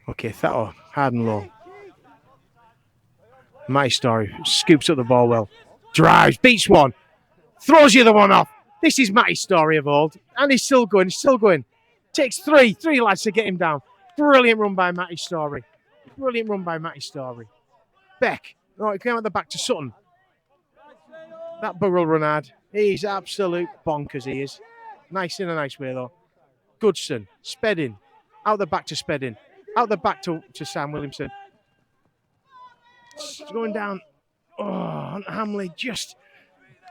Okay, Thatto, hard and low. Matty Story scoops up the ball well. Drives, beats one. Throws the other one off. This is Matty's Story of old. And he's still going, Takes three lads to get him down. Brilliant run by Matty Story. Beck. Oh, he came at the back to Sutton. That Burrell run hard. He's absolute bonkers, he is. Nice in a nice way, though. Goodson. Spedding. Out the back to Spedding. Out the back to Sam Williamson. Going down. Oh, Hamley just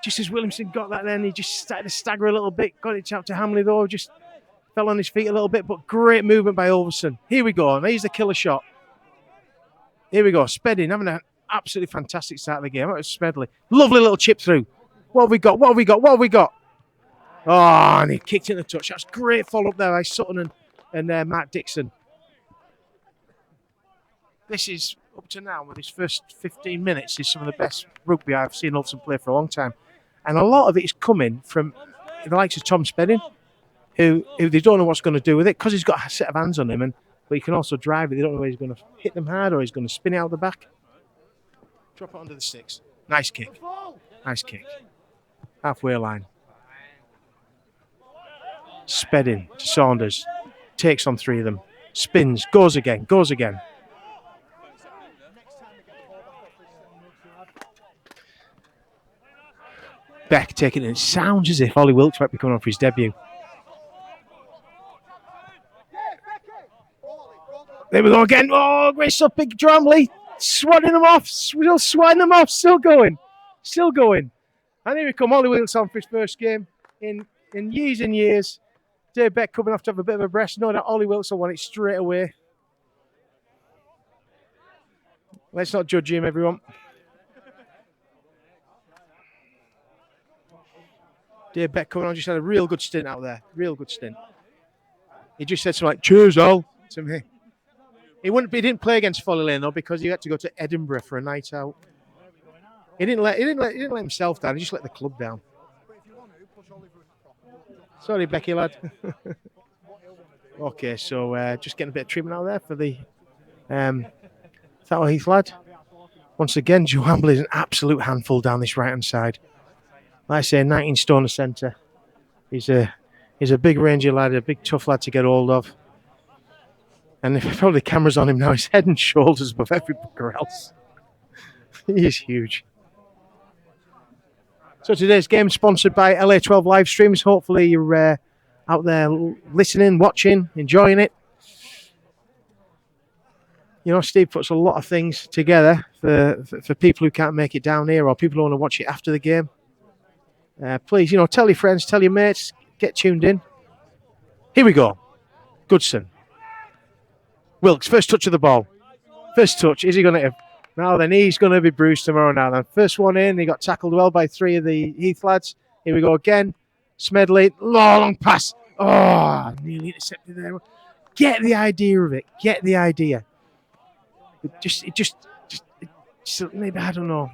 as Williamson got that then, he just started to stagger a little bit. Got it out to Hamley, though. Just fell on his feet a little bit, but great movement by Ulverston. Here we go. Here's the killer shot. Here we go. Spedding having an absolutely fantastic start of the game. That was Smedley. Lovely little chip through. What have we got? Oh, and he kicked it in the touch. That's great follow-up there by Sutton and Mark Dixon. This is, up to now, with his first 15 minutes, is some of the best rugby I've seen Ulverston play for a long time. And a lot of it is coming from the likes of Tom Spedding, who they don't know what's going to do with it because he's got a set of hands on him, but he can also drive it. They don't know whether he's going to hit them hard or he's going to spin it out the back. Drop it under the sticks. Nice kick. Halfway line. Spedding to Saunders. Takes on three of them. Spins. Goes again. Beck taking it. It sounds as if Ollie Wilkes might be coming on for his debut. There we go again. Oh, great stuff. Big Dramley. Swatting them off. Still going. And here we come. Ollie Wilkes on for his first game in years and years. Dave Beck coming off to have a bit of a rest. No, that Ollie Wilkes will want it straight away. Let's not judge him, everyone. Dave Beck coming on, just had a real good stint out there. He just said something like, "Cheers, Al," to me. He didn't play against Folly Lane though because he had to go to Edinburgh for a night out. He didn't let himself down. He just let the club down. Sorry, Becky lad. Okay, so just getting a bit of treatment out there for the Thatto Heath lad. Once again, Joe Hambley is an absolute handful down this right hand side. Like I say, 19 stone a centre. He's a big rangy lad, a big tough lad to get hold of. And if probably the camera's on him now, he's head and shoulders above every bugger else. He is huge. So today's game is sponsored by LA12 live streams. Hopefully you're out there listening, watching, enjoying it. You know, Steve puts a lot of things together for people who can't make it down here or people who want to watch it after the game. Please, tell your friends, tell your mates, get tuned in. Here we go. Goodson. Wilkes, first touch of the ball. First touch. Is he going to hit him? Now then, he's going to be bruised tomorrow now. Then first one in, he got tackled well by three of the Heath lads. Here we go again. Smedley, long pass. Oh, nearly intercepted there. Get the idea of it. It just maybe, I don't know.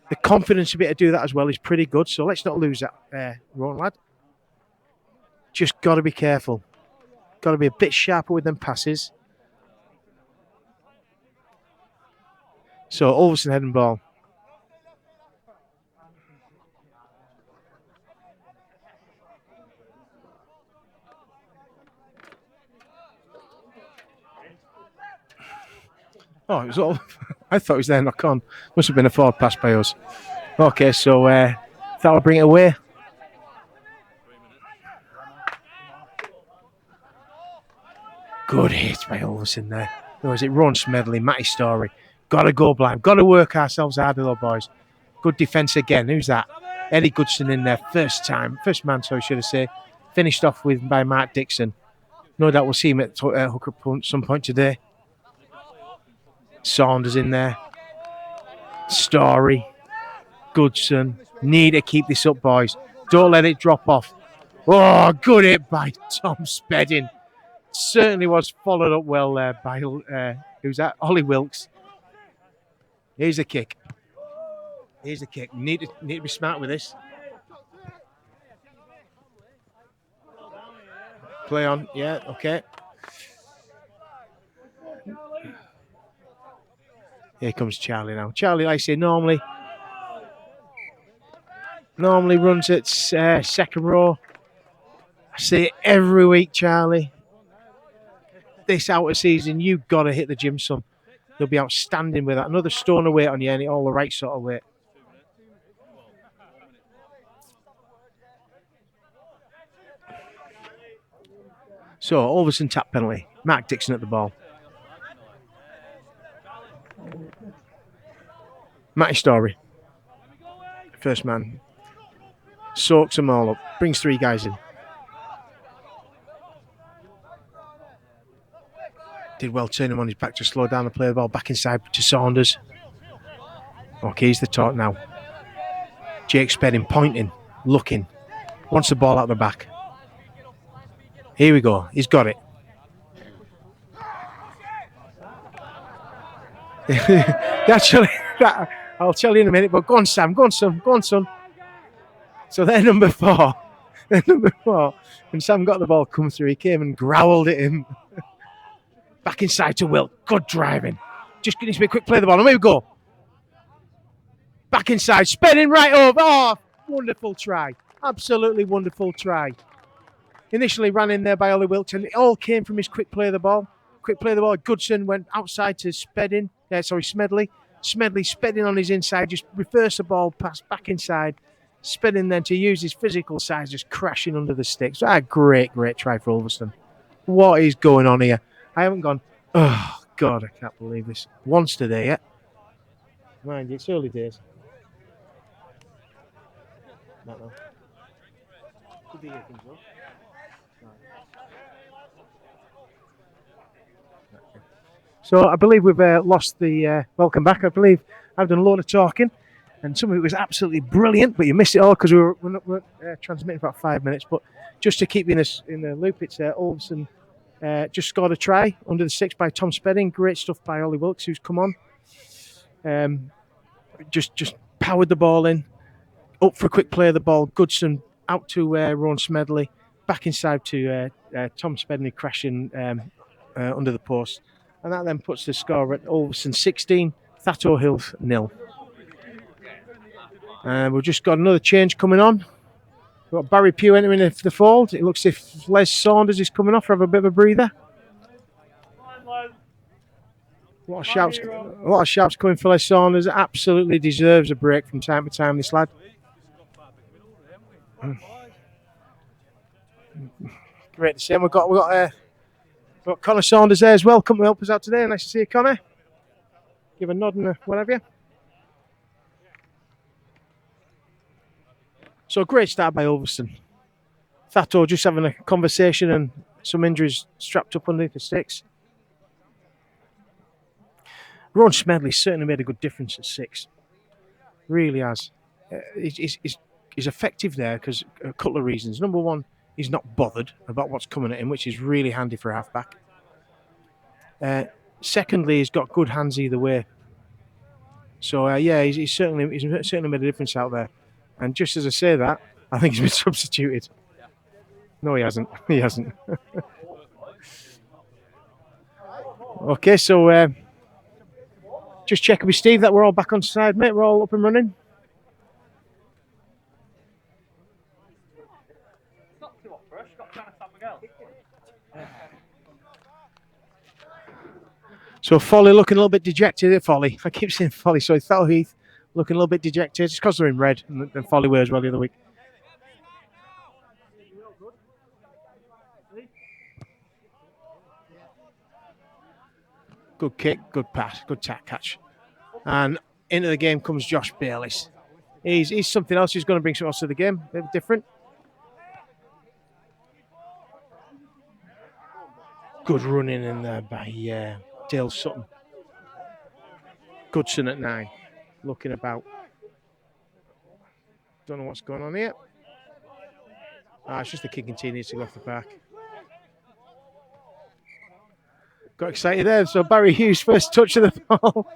The confidence to be able to do that as well is pretty good. So let's not lose that, Rowan lad. Just got to be careful. Got to be a bit sharper with them passes. So Ulverston head and ball. Oh, it was all. I thought it was there, knock on. Must have been a forward pass by us. Okay, so that'll bring it away. Good hit by Ulverston there. Or is it Ron Smedley, Matty Story? Got to go blind. Got to work ourselves hard, little boys. Good defence again. Who's that? Eddie Goodson in there. First man, so I should have said. Finished off with by Mark Dixon. No doubt we'll see him at hooker some point today. Saunders in there. Story. Goodson. Need to keep this up, boys. Don't let it drop off. Oh, good hit by Tom Spedding. Certainly was followed up well there by, who's that? Ollie Wilkes. Here's the kick. Need to be smart with this. Play on. Yeah, okay. Here comes Charlie now. Charlie, like I say, normally runs at second row. I say it every week, Charlie. This out of season, you've got to hit the gym, son. You'll be outstanding with that. Another stone of weight on you, and all the right sort of weight. So, Ulverston tap penalty. Mark Dixon at the ball. Matty Story. First man. Soaks them all up. Brings 3 guys in. Did well turn him on his back to slow down the play. The ball back inside to Saunders. Okay, he's the talk now. Jake Spedding pointing, looking. Wants the ball out the back. Here we go. He's got it. Actually, I'll tell you in a minute, but go on, Sam. Go on, son. Go on, son. So they're number 4. They're number 4. And Sam got the ball come through. He came and growled at him. Back inside to Wilt. Good driving. Just needs to be a quick play of the ball. And here we go. Back inside. Spinning right over. Oh, wonderful try. Absolutely wonderful try. Initially ran in there by Ollie Wilkes, and it all came from his quick play of the ball. Quick play of the ball. Goodson went outside to Smedley. Smedley Spedding on his inside. Just reverse the ball, pass back inside. Spedding then to use his physical size, just crashing under the sticks. A great try for Ulverston. What is going on here? I haven't gone, oh, God, I can't believe this. Once today yet. Mind you, it's early days. Not now. Could be here things up. So I believe we've lost the welcome back. I believe I've done a load of talking, and some of it was absolutely brilliant, but you missed it all because we were transmitting for about 5 minutes. But just to keep you in the loop, it's Ulverston just scored a try under the 6 by Tom Spedding. Great stuff by Ollie Wilkes, who's come on. Just powered the ball in, up for a quick play of the ball. Goodson out to Rowan Smedley, back inside to Tom Spedding crashing under the post. And that then puts the score at Ulverston 16, Thatto Hills 0. We've just got another change coming on. We've got Barry Pugh entering the fold. It looks as if Les Saunders is coming off for a bit of a breather. A lot of shouts coming for Les Saunders. Absolutely deserves a break from time to time, this lad. Great to see him. We've got Connor Saunders there as well. Come to help us out today. Nice to see you, Connor. Give a nod and a whatever. So great start by Ulverston. Thatto just having a conversation and some injuries strapped up underneath the sticks. Ron Smedley certainly made a good difference at 6. Really has. He's effective there because a couple of reasons. Number one, he's not bothered about what's coming at him, which is really handy for a halfback. Secondly, he's got good hands either way. So he's certainly made a difference out there. And just as I say that, I think he's been substituted. No, he hasn't. He hasn't. Okay, so just checking with Steve that we're all back on side, mate. We're all up and running. So Folly looking a little bit dejected. Folly, I keep saying Folly. So Thatto Heath looking a little bit dejected. It's because they're in red, and Folly were as well the other week. Good kick, good pass, good catch. And into the game comes Josh Bayliss. He's something else. He's going to bring something else to the game. A bit different. Good running in there by Dale Sutton. Goodson at 9. Looking about. Don't know what's going on here. It's just the kicking team needs to go off the park. Got excited there. So Barry Hughes' first touch of the ball.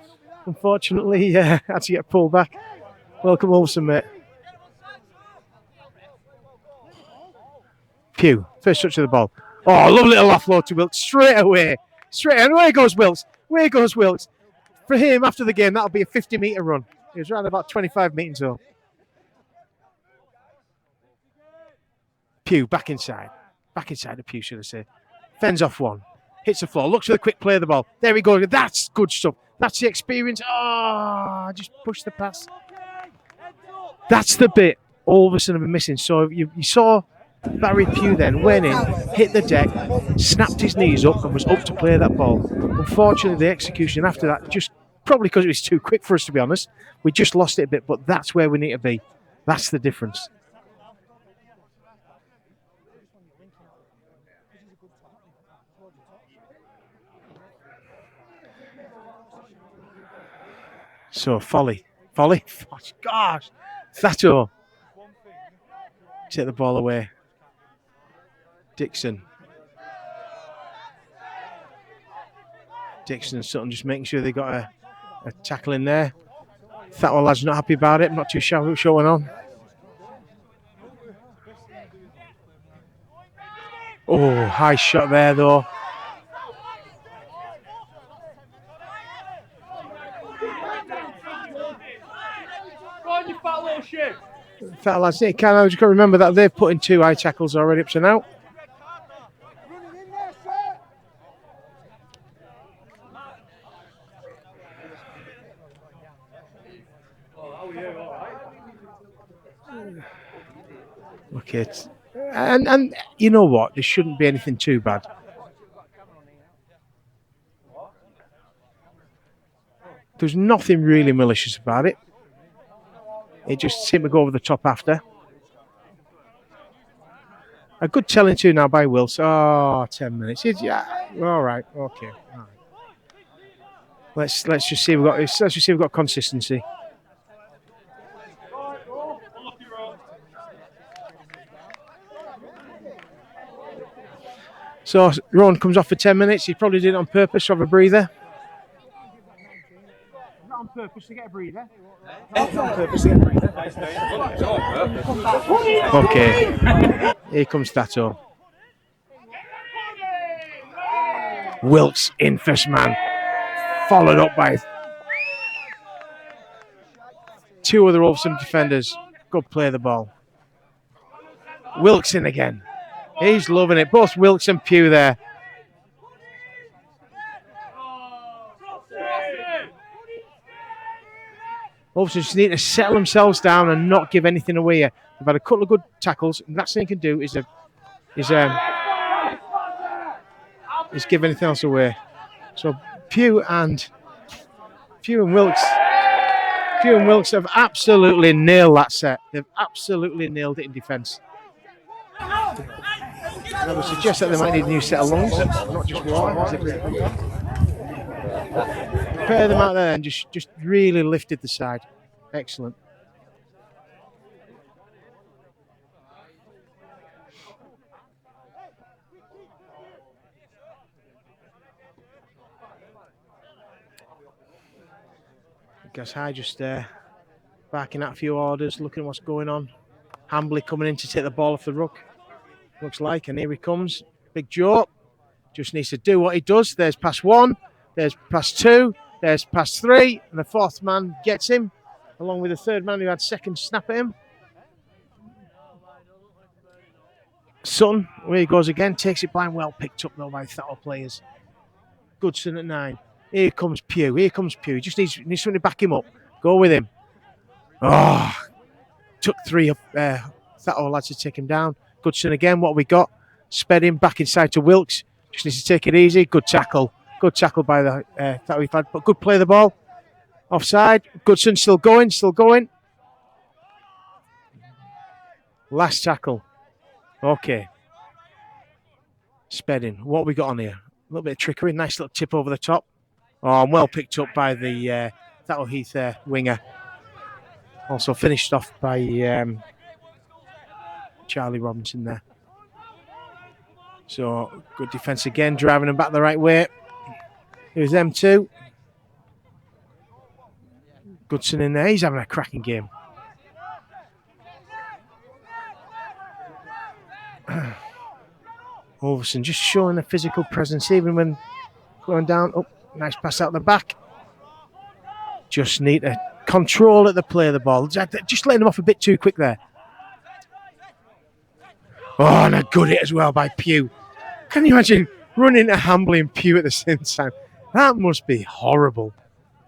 Unfortunately, had to get pulled back. Welcome, Ulverston, mate. Pugh, first touch of the ball. Oh, lovely little offload to Wilkes straight away. And away goes Wilkes. For him, after the game, that'll be a 50-metre run. He was around about 25 metres up. Pugh, back inside. Back inside the Pugh, should I say. Fends off one. Hits the floor. Looks for the quick play of the ball. There we go. That's good stuff. That's the experience. Oh, just push the pass. That's the bit Ulverston have been missing. So you saw Barry Pugh then went in, hit the deck, snapped his knees up and was up to play that ball. Unfortunately, the execution after that, just probably because it was too quick for us, to be honest, we just lost it a bit, but that's where we need to be. That's the difference. So, Folly. Oh, gosh. Thatto. Take the ball away. Dixon and Sutton just making sure they got a tackle in there. Thatto lad's not happy about it. I'm not too sure what's going on. Oh, high shot there though. Thatto lads, you can't remember that they've put in 2 high tackles already up to now. Okay, and you know what? There shouldn't be anything too bad. There's nothing really malicious about it. It just seemed to go over the top after. A good telling to now by Wills. Oh, 10 minutes. Yeah. All right. Okay. All right. Let's just see we've got consistency. So Rowan comes off for 10 minutes. He probably did it on purpose to have a breather. Not on purpose to get a breather. Not on purpose to get a breather. Okay. Here comes Thatto. Wilkes in first man. Followed up by 2 other Ulverston defenders. Good play of the ball. Wilkes in again. He's loving it. Both Wilkes and Pugh there. Ulverston just need to settle themselves down and not give anything away here. They've had a couple of good tackles, and that's thing they can do is give anything else away. So Pugh and Wilkes have absolutely nailed that set. They've absolutely nailed it in defence. I would suggest that they might need a new set of lungs, not just one. Pair them out there and just really lifted the side. Excellent. Gas High just barking out a few orders, looking at what's going on. Hambley coming in to take the ball off the ruck. Looks like, and here he comes. Big Joe. Just needs to do what he does. There's pass 1. There's pass 2. There's pass 3. And the 4th man gets him, along with the 3rd man who had second snap at him. Sutton, where he goes again, takes it blind. Well picked up though by Thatto players. Goodson at 9. Here comes Pugh. He just needs somebody to back him up. Go with him. Oh, took 3 Thatto lads to take him down. Goodson again. What have we got? Sped him back inside to Wilkes. Just needs to take it easy. Good tackle. Good tackle by the Thatto we've had. But good play of the ball. Offside. Goodson still going. Last tackle. Okay. Sped in. What have we got on here? A little bit of trickery. Nice little tip over the top. Oh, and well picked up by the Thatto Heath winger. Also finished off by Charlie Robinson there. So good defence again, driving them back the right way. Here's them 2. Goodson in there. He's having a cracking game. Ulverston just showing a physical presence even when going down. Oh, nice pass out the back. Just need to control at the play of the ball. Just letting them off a bit too quick there. Oh, and a good hit as well by Pugh. Can you imagine running to Hambley and Pugh at the same time? That must be horrible.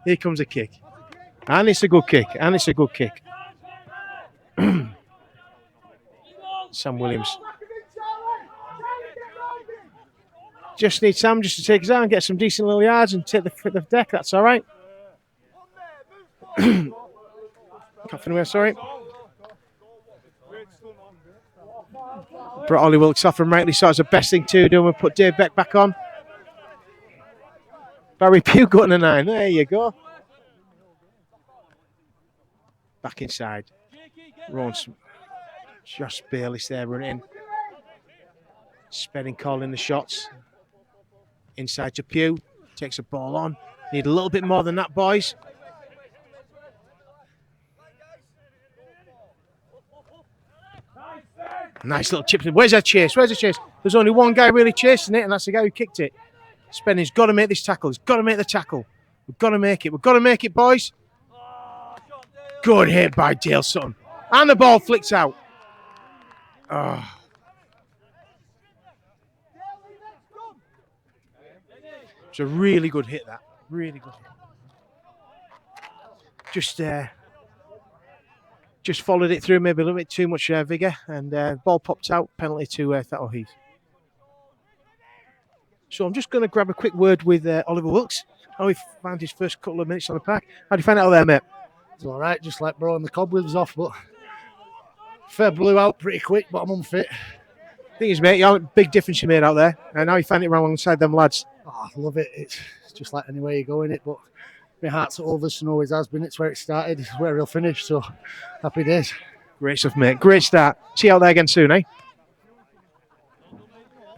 Here comes a kick. And it's a good kick. And it's a good kick. Sam Williams. Just need Sam just to take his out and get some decent little yards and take the deck. That's all right. Coughing away, sorry. Brought Ollie Wilkes off and rightly so. It's the best thing to do. We'll put Dave Beck back on. Barry Pugh got in a 9. There you go. Back inside. Josh Bayless there running. Spenning calling the shots. Inside to Pugh. Takes the ball on. Need a little bit more than that, boys. Nice little chip. Where's that chase? Where's the chase? There's only one guy really chasing it, and that's the guy who kicked it. Spenning's got to make this tackle. He's got to make the tackle. We've got to make it. We've got to make it, boys. Good hit by Dale Sutton. And the ball flicks out. Oh. It's a really good hit, that. Really good hit. Just followed it through, maybe a little bit too much vigour, and ball popped out. Penalty to Thatto Heath. So I'm just going to grab a quick word with Oliver Wilkes. How he found his first couple of minutes on the park. How do you find it out there, mate? It's all right, just like blowing the cobwebs off, but fair blew out pretty quick, but I'm unfit. Thing is, mate, you know, big difference you made out there, and how you find it around alongside them lads. Oh, I love it. It's just like anywhere you go in it, but my heart's at Ulverston, always has been. It's where it started, it's where he'll finish, so happy days. Great stuff, mate. Great start. See you out there again soon, eh?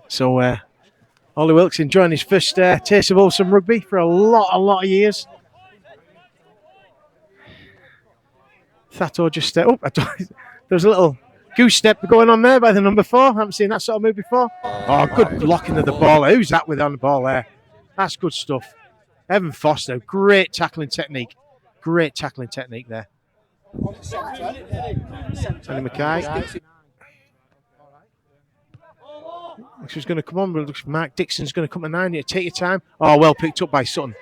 So, Ollie Wilkes enjoying his first taste of Ulverston rugby for a lot of years. Thatto just... there's a little goose step going on there by the number 4. I haven't seen that sort of move before. Oh, good blocking of the ball. Who's that with on the ball there? That's good stuff. Evan Foster, great tackling technique. Great tackling technique there. Tony Mackay. She's going to come on, but it looks like Mark Dixon's going to come to 9 here. Take your time. Oh, well picked up by Sutton.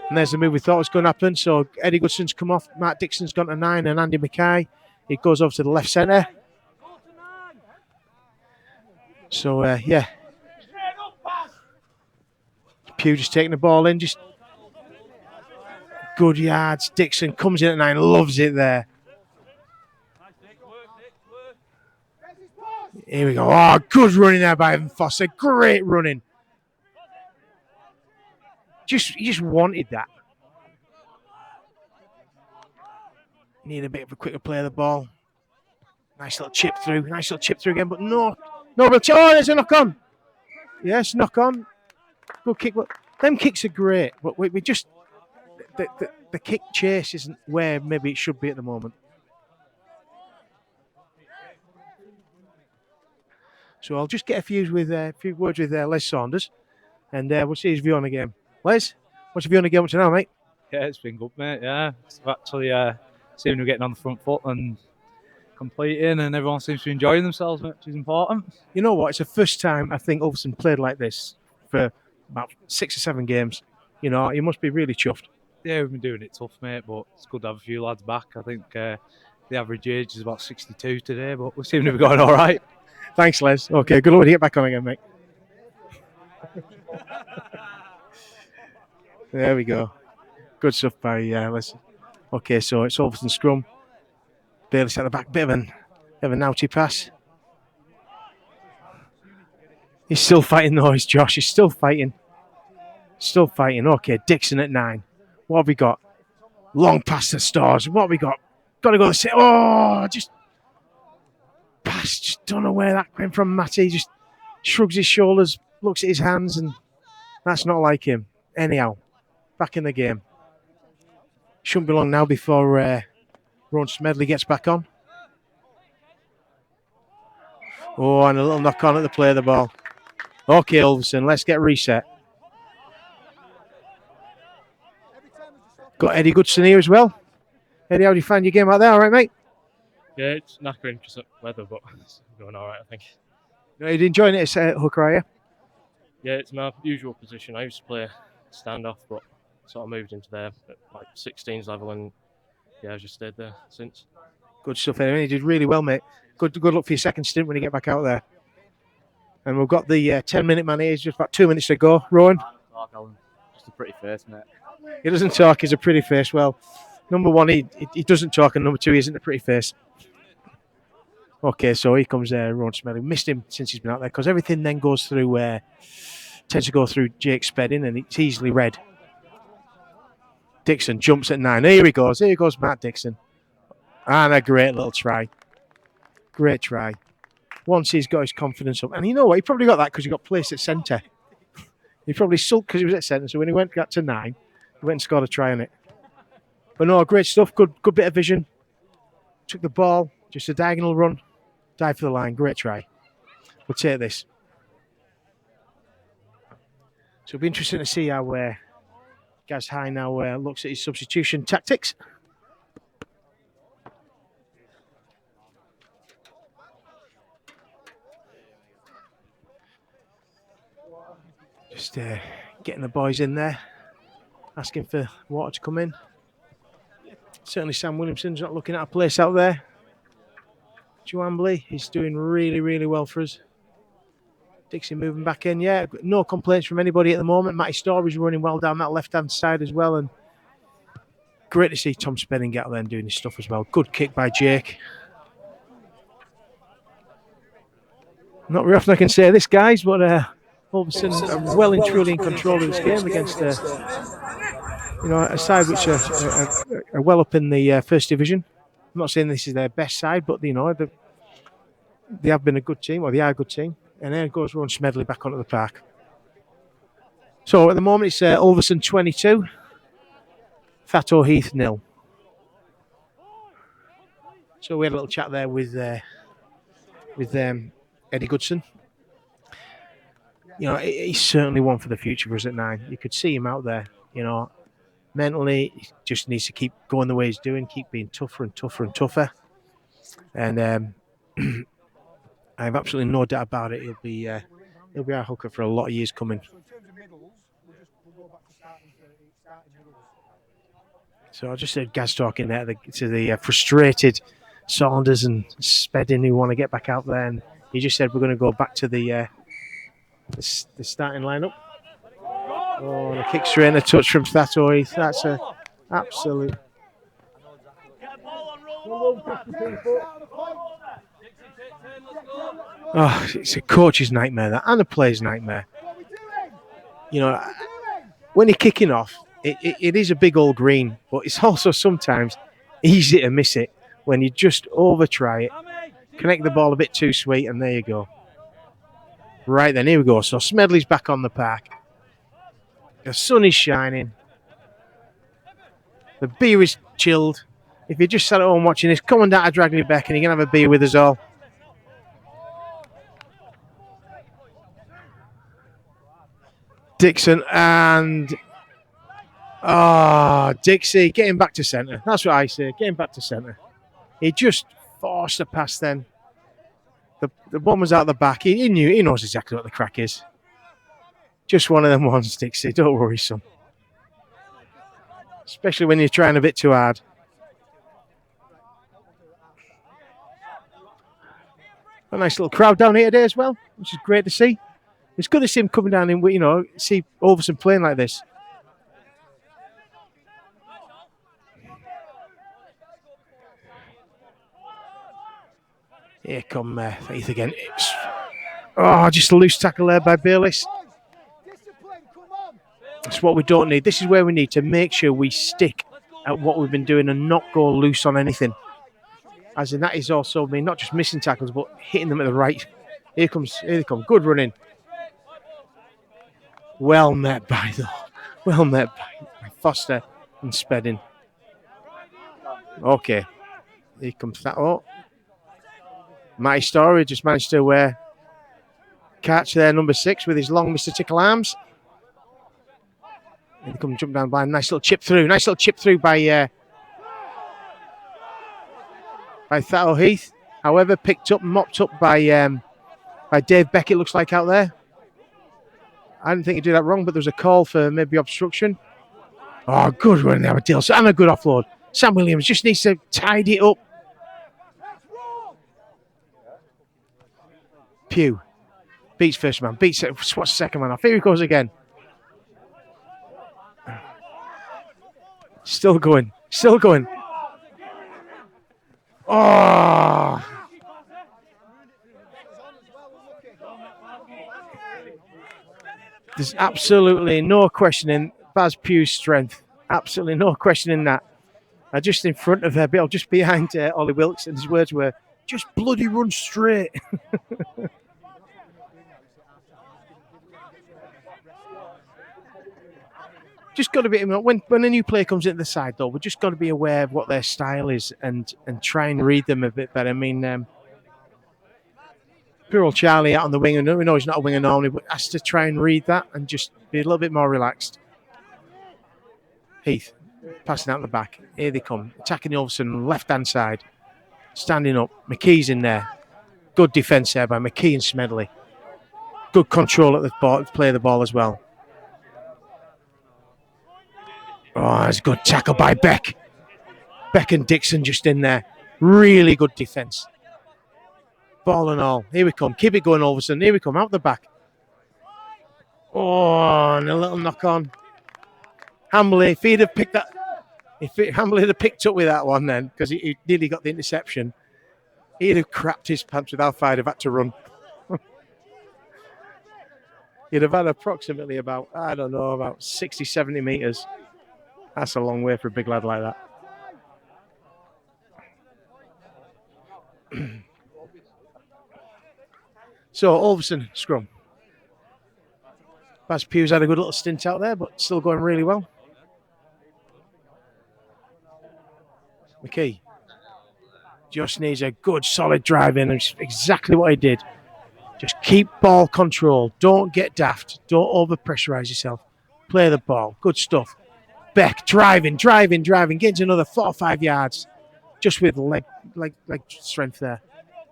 And there's the move we thought was going to happen. So Eddie Goodson's come off. Mark Dixon's gone to 9, and Andy Mackay. He goes over to the left centre. So, yeah. Pugh just taking the ball in. Just good yards. Dixon comes in at 9. Loves it there. Here we go. Oh, good running there by Evan Foster. Great running. You just wanted that. Need a bit of a quicker play of the ball. Nice little chip through. Nice little chip through again, but no real chip. Oh, there's a knock on. Yes, knock on. Good kick. Them kicks are great, but we just the kick chase isn't where maybe it should be at the moment. So I'll just get a few words with Les Saunders, and we'll see his view on the game. Les, what's your view on the game up to now, mate? Yeah, it's been good, mate. Yeah, it's actually seeing we're getting on the front foot and completing, and everyone seems to be enjoying themselves, which is important. You know what? It's the first time I think Ulverston played like this for about 6 or 7 games. You know, you must be really chuffed. Yeah, we've been doing it tough, mate, but it's good to have a few lads back. I think the average age is about 62 today, but we seem to be going all right. Thanks, Les. Okay, good luck to get back on again, mate. There we go. Good stuff by Les. Okay, so it's Ulverston scrum. Bayless at the back, bit of a naughty pass. He's still fighting though, is Josh. He's still fighting. Still fighting. Okay, Dixon at 9. What have we got? Long pass to Stars. What have we got? Got to go to... Oh, just... Pass. Just don't know where that came from, Matty. Just shrugs his shoulders, looks at his hands, and that's not like him. Anyhow, back in the game. Shouldn't be long now before Ron Smedley gets back on. Oh, and a little knock on at the play of the ball. Okay, Ulverston, let's get reset. Got Eddie Goodson here as well. Eddie, how do you find your game out there? All right, mate? Yeah, it's knackering because of weather, but it's going all right, I think. Are you enjoying it as hooker, are you? Yeah, it's my usual position. I used to play standoff, but sort of moved into there at like 16s level, and yeah, I've just stayed there since. Good stuff, Eddie. You did really well, mate. Good luck for your second stint when you get back out there. And we've got the 10-minute man here. It's just about 2 minutes to go. Rowan? Just a pretty face, mate. He doesn't talk. He's a pretty face. Well, number one, he doesn't talk, and number two, he isn't a pretty face. Okay, so here comes Rowan Smelly. Missed him since he's been out there because everything then goes through, tends to go through Jake Spedding, and it's easily read. Dixon jumps at 9. Here he goes. Here goes Matt Dixon. And a great little try. Great try. Once he's got his confidence up. And you know what? He probably got that because he got placed at centre. He probably sulked because he was at centre. So when he got to 9, he went and scored a try on it. But no, great stuff. Good bit of vision. Took the ball. Just a diagonal run. Dive for the line. Great try. We'll take this. So it'll be interesting to see how Gaz High now looks at his substitution tactics. Just getting the boys in there, asking for water to come in. Certainly Sam Williamson's not looking at a place out there. Juambly, he's doing really, really well for us. Dixie moving back in, yeah. No complaints from anybody at the moment. Matty Story's running well down that left-hand side as well. And great to see Tom Spedding get out there and doing his stuff as well. Good kick by Jake. Not very often I can say this, guys, but Ulverston are well and truly in control of this game against a side which are well up in the first division. I'm not saying this is their best side, but they have been a good team, or they are a good team. And there goes Ron Smedley back onto the park. So at the moment it's Ulverston 22, Thatto Heath 0. So we had a little chat there with Eddie Goodson. You know, he's certainly one for the future for us at 9. You could see him out there, you know. Mentally, he just needs to keep going the way he's doing, keep being tougher and tougher and tougher. And I have absolutely no doubt about it. He'll be our hooker for a lot of years coming. So I just heard Gaz talking there to the frustrated Saunders and Spedding who want to get back out there, and he just said we're going to go back to the starting lineup. Oh, and a kick straight and a touch from Thatto Heath. That's an absolute. Oh, it's a coach's nightmare, that, and a player's nightmare. You know, when you're kicking off, it is a big old green, but it's also sometimes easy to miss it when you just over-try it, connect the ball a bit too sweet, and there you go. Right then, here we go. So Smedley's back on the park. The sun is shining. The beer is chilled. If you're just sat at home watching this, come on down to Dragley Beck and you can have a beer with us all. Dixon and Dixie getting back to centre. That's what I say, getting back to centre. He just forced a pass then. The one was out the back. He knows exactly what the crack is. Just one of them ones, Dixie. Don't worry, son. Especially when you're trying a bit too hard. A nice little crowd down here today as well, which is great to see. It's good to see him coming down and, you know, see Ulverston playing like this. Here come Faith again. Just a loose tackle there by Bayliss. That's what we don't need. This is where we need to make sure we stick at what we've been doing and not go loose on anything. As in, that is also mean not just missing tackles, but hitting them at the right. Here they come. Good running. Well met by Foster and Spedding. Okay. Here comes that. Oh. Matty Story just managed to catch there, number 6, with his long Mr. Tickle arms. They come jump down by nice little chip through. Nice little chip through by Thatto Heath. However, picked up, mopped up by Dave Beckett, looks like, out there. I didn't think he did that wrong, but there was a call for maybe obstruction. Oh, good run there, Deal. And a good offload. Sam Williams just needs to tidy it up. Pugh beats first man, beats what's second man off. Here he goes again. Still going, still going. Oh! There's absolutely no questioning Baz Pugh's strength. Absolutely no questioning that. Just in front of her, Bill, just behind Ollie Wilkes, and his words were, just bloody run straight. Just got to be, when a new player comes into the side, though, we've just got to be aware of what their style is and try and read them a bit better. I mean, poor old Charlie out on the wing, and we know he's not a winger normally, but has to try and read that and just be a little bit more relaxed. Heath passing out the back. Here they come, attacking the Ulverston left-hand side. Standing up, McKee's in there. Good defence there by McKee and Smedley. Good control at the ball, play of the ball as well. Oh, that's a good tackle by Beck. Beck and Dixon just in there. Really good defence. Ball and all. Here we come. Keep it going, Ulverston. Here we come, out the back. Oh, and a little knock on. Hambley, if he'd have picked that, Hambley had picked up with that one then, because he nearly got the interception, he'd have crapped his pants with how far he'd have had to run. He'd have had approximately about, I don't know, about 60, 70 metres. That's a long way for a big lad like that. So, Ulverston scrum. Baz Pugh's had a good little stint out there, but still going really well. McKee just needs a good solid drive in, and it's exactly what he did. Just keep ball control. Don't get daft. Don't over-pressurise yourself. Play the ball. Good stuff. Beck driving, gets another 4 or 5 yards. Just with leg strength there.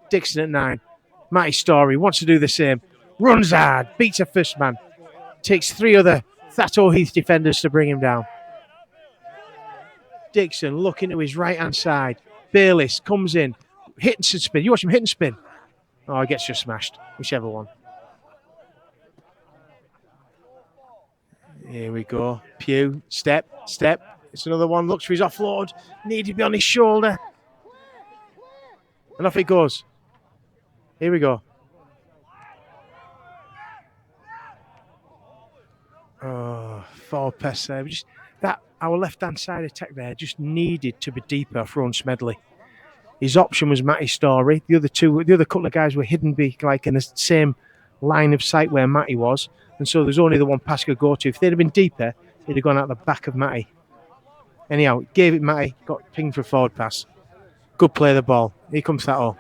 Dixon at 9. Matty Story wants to do the same. Runs hard, beats a first man. Takes 3 other Thatto Heath defenders to bring him down. Dixon looking to his right-hand side. Bayliss comes in. Hit and spin. You watch him hit and spin. Oh, he gets just smashed. Whichever one. Here we go. Pugh. Step. It's another one. Looks for his offload. Needed to be on his shoulder. And off it goes. Here we go. Oh, forward pass there. Our left-hand side attack there just needed to be deeper for Rowan Smedley. His option was Matty Story. The other couple of guys were hidden like in the same line of sight where Matty was. And so there's only the one pass could go to. If they'd have been deeper, they'd have gone out the back of Matty. Anyhow, gave it Matty, got pinged for a forward pass. Good play of the ball. Here comes Thatto.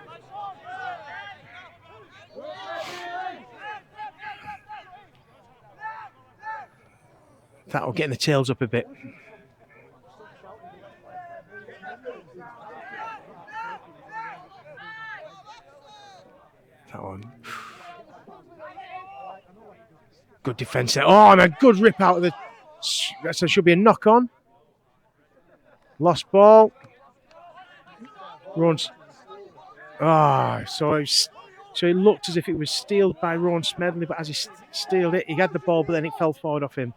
Thatto getting the tails up a bit. That one. Good defence there. Oh, and a good rip out of the... So it should be a knock on. Lost ball. Runs. Ah, so it looked as if it was stealed by Rowan Smedley, but as he stealed it, he had the ball, but then it fell forward off him.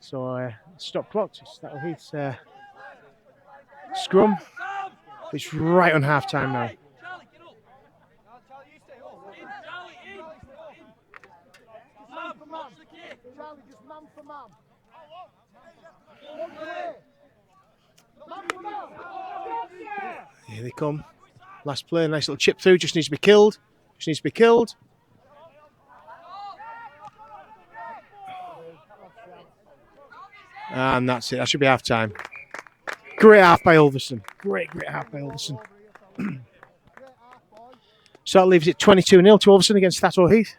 So stop clock. That'll hit scrum. It's right on half time now. Here they come. Last play, nice little chip through. Just needs to be killed. And that's it. That should be half time. Great half by Ulverston. Great half by Ulverston. So that leaves it 22-0 to Ulverston against Thatto Heath.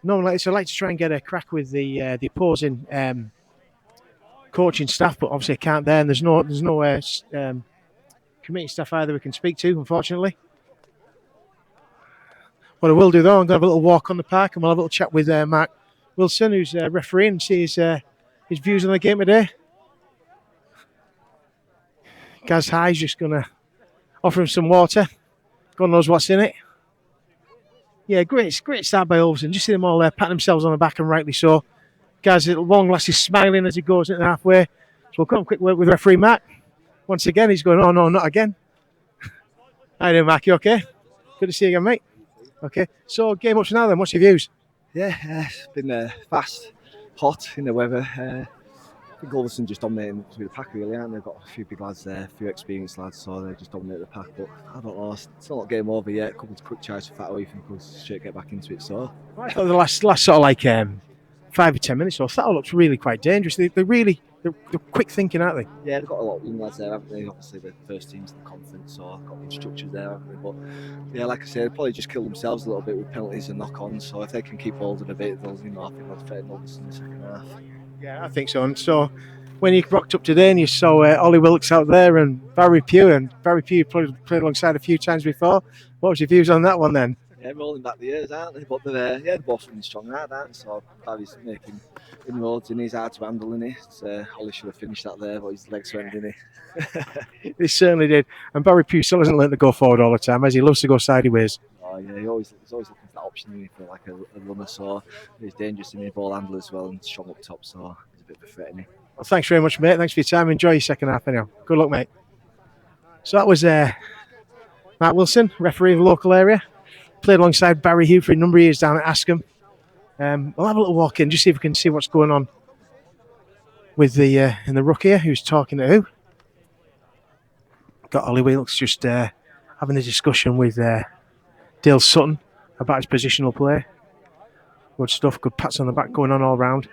normally I like to try and get a crack with the opposing coaching staff, but obviously I can't there, and there's no committee staff either we can speak to, unfortunately. What I will do though, I'm going to have a little walk on the park and we'll have a little chat with Mark Wilson, who's refereeing, and see his views on the game today. Gaz High's just going to offer him some water. God knows what's in it. Yeah, great start by Ulverston. Just see them all there patting themselves on the back, and rightly so. Gaz, at long last, is smiling as he goes into the halfway. So we'll come quick work with referee Mark. Once again, he's going, oh no, not again. How you doing, Mark? You okay? Good to see you again, mate. Okay, so game up to now then, what's your views? Yeah, it's been fast, hot in the weather. I think Ulverston just dominating through the pack really, aren't they? They've got a few big lads there, a few experienced lads, so they just dominate the pack. But I don't know, it's not game over yet. A couple of quick charges for Thatto, you think we'll straight get back into it. So I thought the last sort of like 5 or 10 minutes or so, Thatto looks really quite dangerous. They're quick thinking, aren't they? yeah, they've got a lot of young lads there, haven't they? Obviously the first teams in the conference, so got good structures there, haven't they? But yeah, like I said, they'll probably just kill themselves a little bit with penalties and knock-ons. So if they can keep holding a bit, they'll, I think they'll threaten Ulverston in the second half. Yeah, I think so. And so when you rocked up today and you saw Ollie Wilkes out there and Barry Pugh probably played alongside a few times before, what was your views on that one then? Yeah, rolling back the years, aren't they? But they're both running strong hard, aren't they? So Barry's making inroads and he's hard to handle, isn't he? Ollie should have finished that there, but his legs went, didn't he? He certainly did. And Barry Pugh still hasn't learned to go forward all the time, as he loves to go sideways. Oh yeah, he's always looking for that option, isn't he, for like a runner. So he's dangerous in the ball handle as well and strong up top. So he's a bit of a threat, isn't he? Well, thanks very much, mate. Thanks for your time. Enjoy your second half anyhow. Good luck, mate. So that was Mark Wilson, referee of the local area. Played alongside Barry Hugh for a number of years down at Askham. We'll have a little walk in, just see if we can see what's going on with the in the ruck here, who's talking to who. Got Ollie Wilkes just having a discussion with Dale Sutton about his positional play. Good stuff, good pats on the back going on all round.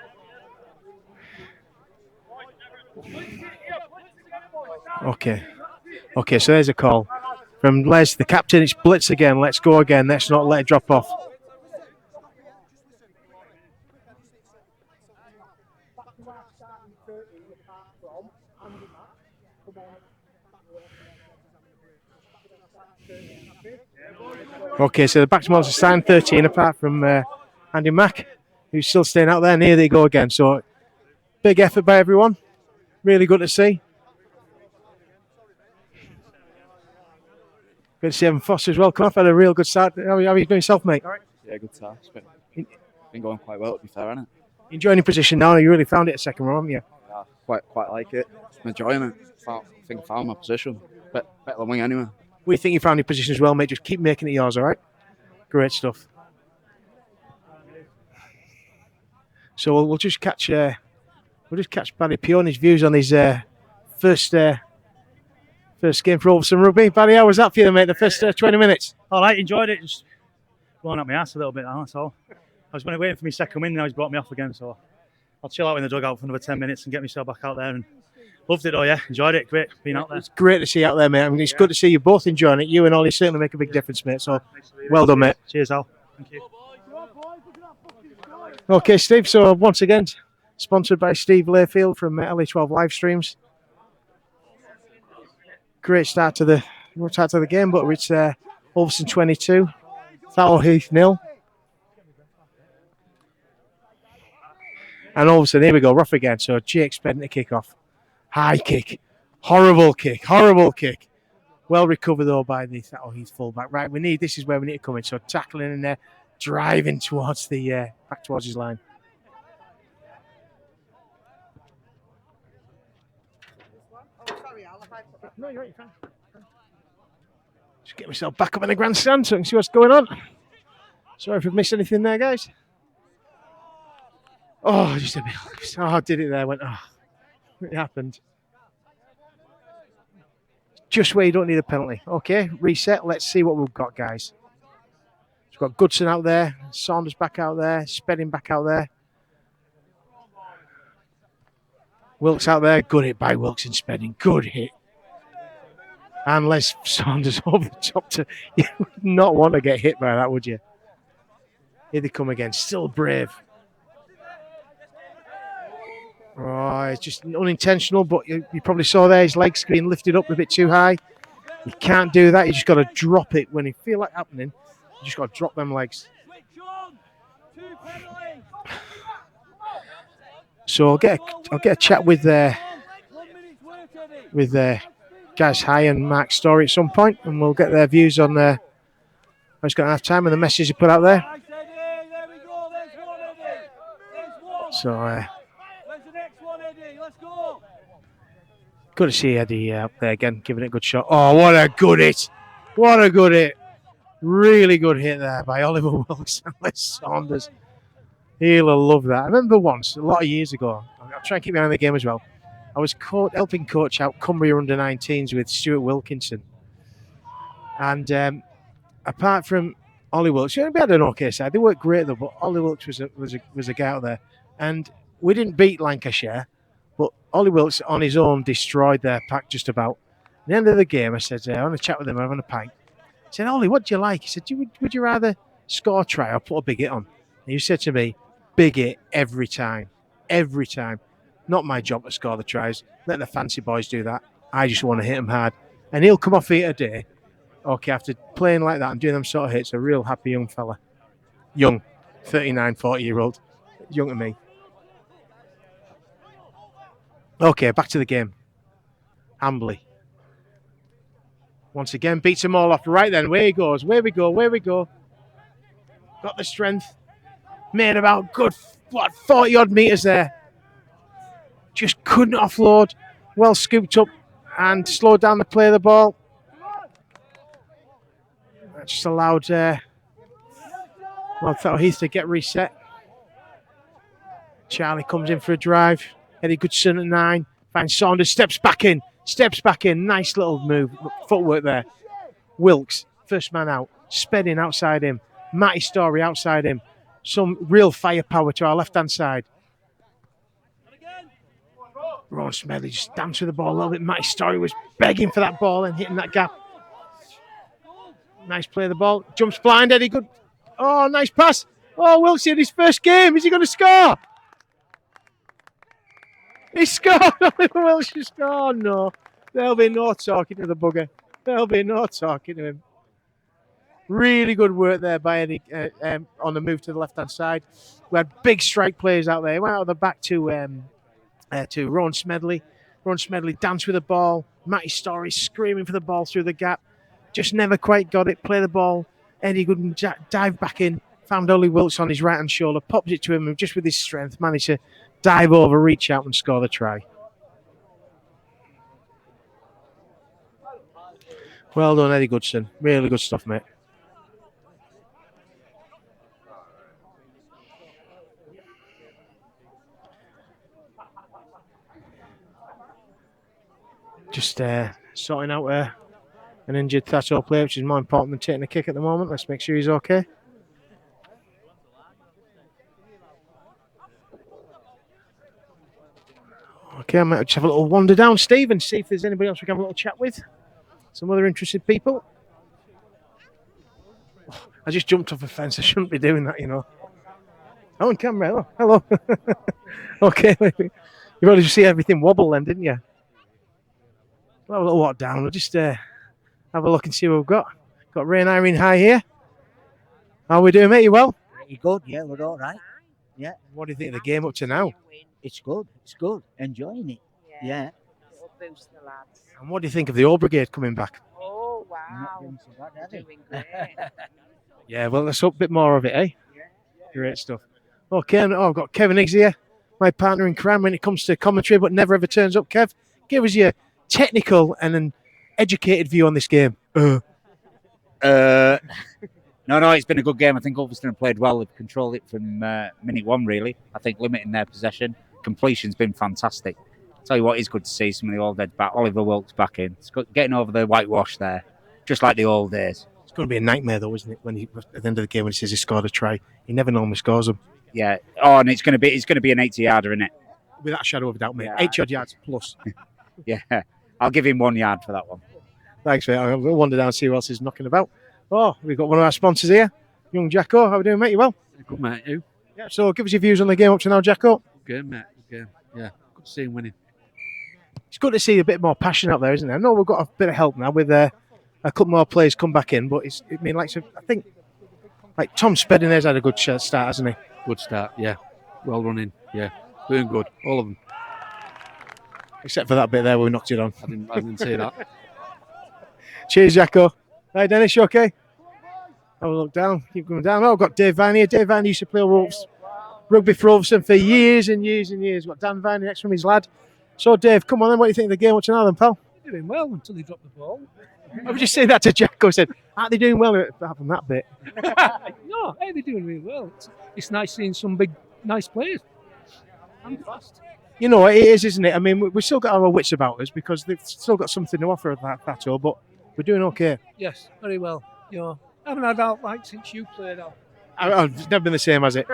Okay, so there's a call from Les, the captain. It's blitz again. Let's go again. Let's not let it drop off. Okay, so the backmans are signed 13 apart from Andy Mack, who's still staying out there. And here they go again. So big effort by everyone. Really good to see. Good to see Evan Foster as well. Come off, had a real good start. How are you doing yourself, mate? All right. Yeah, good start. It's been going quite well, to be fair, hasn't it? Enjoying your position now. You really found it a second row, haven't you? Yeah, quite like it. I'm enjoying it. I think I found my position. Better than wing anyway. We think you found your position as well, mate. Just keep making it yours, all right? Great stuff. So we'll just catch Barry Pugh on his views on his first game for Ulverston Rugby. Barry, how was that for you, mate? The first 20 minutes. All right, enjoyed it. Just blowing up my ass a little bit now, that's all. I was waiting for my second win, now he's brought me off again, so I'll chill out in the dugout for another 10 minutes and get myself back out there. And loved it though, yeah. Enjoyed it. Great being out there. It's great to see you out there, mate. I mean, it's good to see you both enjoying it. You and Ollie certainly make a big difference, mate. So well done, mate. Cheers, Al. Thank you. Okay, Steve. So once again, sponsored by Steve Layfield from LA12 live streams. Great start to the game, but it's Ulverston 22, Thatto Heath 0. And Ulverston, here we go, rough again. So Jake Spedden to kick off. High kick. Horrible kick. Well recovered though by the Thatto Heath fullback. Right, this is where we need to come in. So tackling in there, driving towards the back towards his line. No, you're right, you can. Just get myself back up in the grandstand so I can see what's going on. Sorry if I've missed anything there, guys. Oh, just a bit. Oh, I did it there. It happened. Just where you don't need a penalty. Okay, reset. Let's see what we've got, guys. We've got Goodson out there, Saunders back out there, Spedding back out there. Wilkes out there. Good hit by Wilkes and Spedding. Good hit. And Les Saunders over the top. You would not want to get hit by that, would you? Here they come again. Still brave. Oh, it's just unintentional, but you probably saw there his legs being lifted up a bit too high. You can't do that. You just got to drop it when you feel like happening. You just got to drop them legs. So I'll get a chat with Gaz High and Mark Story at some point, and we'll get their views on how it's going to have time and the message he put out there. So good to see Eddie up there again, giving it a good shot. Oh, what a good hit! What a good hit! Really good hit there by Oliver Wilkes and Les Saunders. He'll love that. I remember once, a lot of years ago, I'll try and keep my eye on the game as well. I was helping coach out Cumbria under-19s with Stuart Wilkinson. And apart from Ollie Wilkes, we had an okay side. They worked great though, but Ollie Wilkes was a guy out there. And we didn't beat Lancashire, but Ollie Wilkes on his own destroyed their pack just about. At the end of the game, I said, I want to chat with him, I'm having a pint. I said, Ollie, what do you like? He said, would you rather score a try or put a big hit on? And you said to me, big hit every time. Every time. Not my job to score the tries. Let the fancy boys do that. I just want to hit them hard. And he'll come off here today. Okay, after playing like that and doing them sort of hits, a real happy young fella. Young. 39, 40-year-old. Young to me. Okay, back to the game. Hambley. Once again, beats them all off. Right then, where he goes. Where we go. Got the strength. Made about good, 40-odd metres there. Just couldn't offload. Well scooped up and slowed down the play of the ball. That just allowed Thatto Heath to get reset. Charlie comes in for a drive. Eddie Goodson at 9. Finds Saunders, steps back in. Nice little move. Footwork there. Wilkes, first man out. Spedding outside him. Matty Story outside him. Some real firepower to our left-hand side. Ron Smedley just danced with the ball a little bit. Matty Story was begging for that ball and hitting that gap. Nice play of the ball. Jumps blind, Eddie Good. Oh, nice pass. Oh, Wilkes in his first game. Is he going to score? He scored. Oliver Wilkes has scored. No. There'll be no talking to the bugger. There'll be no talking to him. Really good work there by Eddie on the move to the left-hand side. We had big strike players out there. He went out of the back to Ron Smedley. Ron Smedley danced with the ball. Matty Story screaming for the ball through the gap. Just never quite got it. Play the ball. Eddie Gooden dived back in. Found Ollie Wilkes on his right-hand shoulder. Popped it to him and just with his strength managed to dive over, reach out and score the try. Well done, Eddie Goodson. Really good stuff, mate. Just sorting out an injured Thatto player, which is more important than taking a kick at the moment. Let's make sure he's okay. Okay, I might just have a little wander down, Steve, and see if there's anybody else we can have a little chat with. Some other interested people. Oh, I just jumped off a fence. I shouldn't be doing that, you know. Oh, on camera. Oh, hello. Okay, you've already see everything wobble then, didn't you? Well, a little walk down. We'll just have a look and see what we've got. Got Ray and Irene High here. How are we doing, mate? You well? Pretty good, yeah, we're all right. Yeah. What do you think of the game up to now? It's good. Enjoying it. Yeah. It'll boost the lads. And what do you think of the All Brigade coming back? Oh, Not wow. doing so bad, are they? Doing great. Yeah, well, let's hope a bit more of it, eh? Great stuff. Okay, I've got Kevin Higgs here, my partner in crime when it comes to commentary, but never ever turns up. Kev, give us your technical and an educated view on this game. No, it's been a good game. I think Ulverston have played well. They've controlled it from minute one, really. I think limiting their possession. Completion's been fantastic. Tell you what, it's good to see some of the old dead back. Oliver Wilkes back in. It's good, getting over the whitewash there, just like the old days. It's going to be a nightmare, though, isn't it? When he, at the end of the game, when he says he scored a try, he never normally scores them. Yeah. Oh, and it's going to be an 80-yarder, isn't it? Without a shadow of a doubt, mate. Yeah. 8 yards plus. Yeah. I'll give him 1 yard for that one. Thanks, mate. We'll wander down and see who else is knocking about. Oh, we've got one of our sponsors here, Young Jacko. How are we doing, mate? You well? Good, mate. You? Yeah. So give us your views on the game up to now, Jacko. Good game, mate. Good game. Yeah. Good to see him winning. It's good to see a bit more passion out there, isn't it? I know we've got a bit of help now with a couple more players come back in, but I think like Tom Spedding has had a good start, hasn't he? Good start, yeah. Well running, yeah. Doing good, all of them. Except for that bit there where we knocked it on. I didn't see that. Cheers, Jacko. Hi, Dennis, you okay? Have a look down. Keep going down. Oh, I've got Dave Vine here. Dave Vine used to play rugby for Ulverston for years and years and years. Got Dan Vine next from his lad. So, Dave, come on then. What do you think of the game? What's now then, pal? They're doing well until they drop the ball. I was just saying that to Jacko. Said, aren't they doing well apart from that bit? No, hey, they're doing really well. It's nice seeing some big, nice players. And fast. You know, it is, isn't it? I mean, we've still got our wits about us because they've still got something to offer at that Thatto, but we're doing okay. Yes, very well. You know, I haven't had out like since you played out. It's never been the same, has it?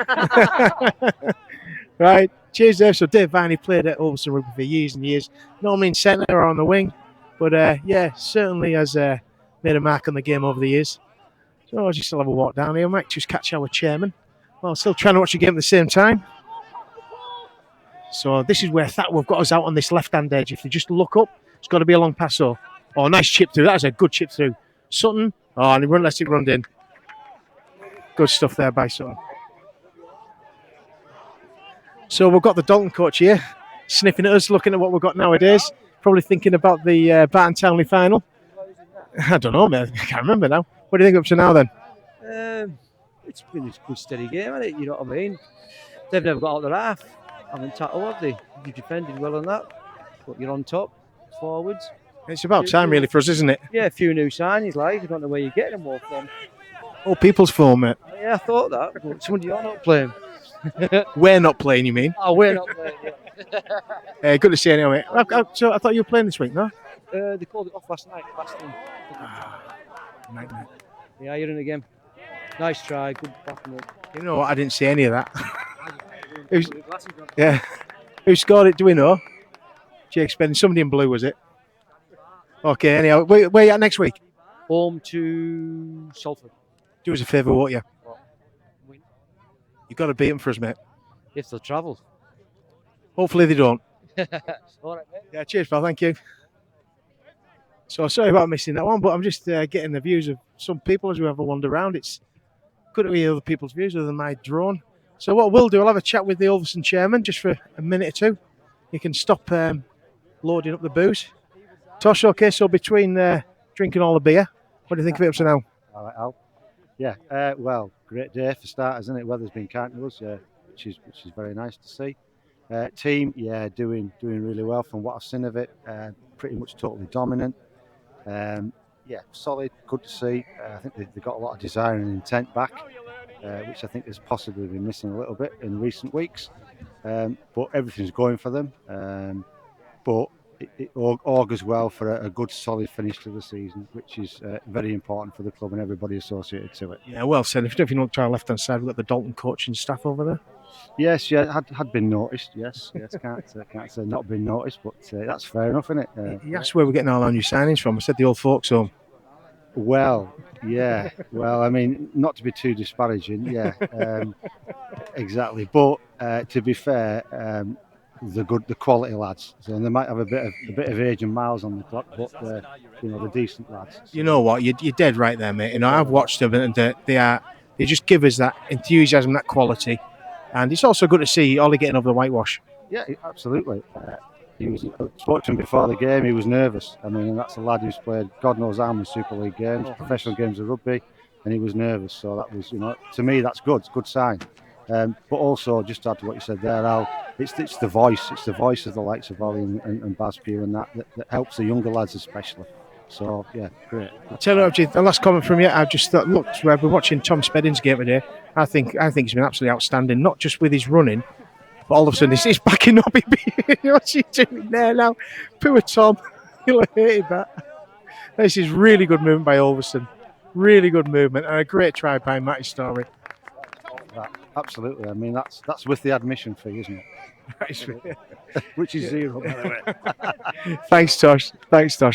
Right. Cheers, Dave. So Dave Viney played at Ulverston Rugby for years and years. Normally in centre or on the wing. But, yeah, certainly has made a mark on the game over the years. So I'll just still have a walk down here. I might just catch our chairman. Well, still trying to watch the game at the same time. So this is where Thatto have got us out on this left-hand edge. If you just look up, it's got to be a long pass. Oh, nice chip through. That is a good chip through. Sutton. Oh, and he lets it run in. Good stuff there by Sutton. So we've got the Dalton coach here, sniffing at us, looking at what we've got nowadays. Probably thinking about the Barton Townley final. I don't know, mate. I can't remember now. What do you think up to now then? It's been a good steady game, hasn't it? You know what I mean? They've never got out their half. I mean, Thatto, have they? You defended well on that, but you're on top, forwards. It's about time, really, for us, isn't it? Yeah, a few new signings, like. I don't know where you're getting them all from. Oh, people's phone, mate. Yeah, I thought that, but somebody you're not playing. We're not playing, you mean? Oh, we're not playing, yeah. Good to see you anyway. So I thought you were playing this week, no? They called it off last night, fasting. Nightmare. Yeah, you're in again. Nice try, good backing up. You know what? I didn't see any of that. Who scored it? Do we know? Jake Spedding. Somebody in blue, was it? Okay, anyhow. Where are you at next week? Home to Salford. Do us a favour, won't you? You've got to beat them for us, mate. If they'll travel. Hopefully they don't. All right, mate. Yeah, cheers, pal. Thank you. So sorry about missing that one, but I'm just getting the views of some people as we have a wander around. It's good to hear other people's views other than my drone. So what we'll do, I'll have a chat with the Ulverston chairman just for a minute or two. You can stop loading up the booze. Tosh, okay, so between drinking all the beer, what do you think of it up to now? All right, Al. Yeah, well, great day for starters, isn't it? Weather's been kind to us, which is very nice to see. Team, yeah, doing really well from what I've seen of it. Pretty much totally dominant. Yeah, solid, good to see. I think they've got a lot of desire and intent back, which I think has possibly been missing a little bit in recent weeks. But everything's going for them. But it augurs well for a good, solid finish to the season, which is very important for the club and everybody associated to it. Yeah, well said. If you look to our left-hand side, we've got the Dalton coaching staff over there. Yes, yeah, had been noticed. Yes, can't say not been noticed, but that's fair enough, isn't it? That's where we're getting all our new signings from. I said the old folks home. Well, yeah. Well, I mean, not to be too disparaging, yeah, exactly. But to be fair, the quality lads. So they might have a bit of age and miles on the clock, but they're decent lads. So. You know what? You're dead right there, mate. You know, I've watched them, and they just give us that enthusiasm, that quality. And it's also good to see Ollie getting over the whitewash. Yeah, absolutely. I spoke to him before the game. He was nervous. I mean, and that's a lad who's played God knows how many Super League games, professional games of rugby, and he was nervous. So that was, to me, that's good. It's a good sign. But also, just to add to what you said there, Al, it's the voice. It's the voice of the likes of Ollie and Baz Pugh and that helps the younger lads especially. So, yeah, great. I'll tell you what, the last comment from you, I just thought, look, we've been watching Tom Spedding's game today. I think he's been absolutely outstanding, not just with his running, but all of a sudden he's backing up. What's he doing there now? Poor Tom. He'll have hated that. This is really good movement by Ulverston. Really good movement and a great try by Matty Story. Absolutely. I mean, that's with the admission fee, isn't it? Which is zero, by the way. Thanks, Tosh.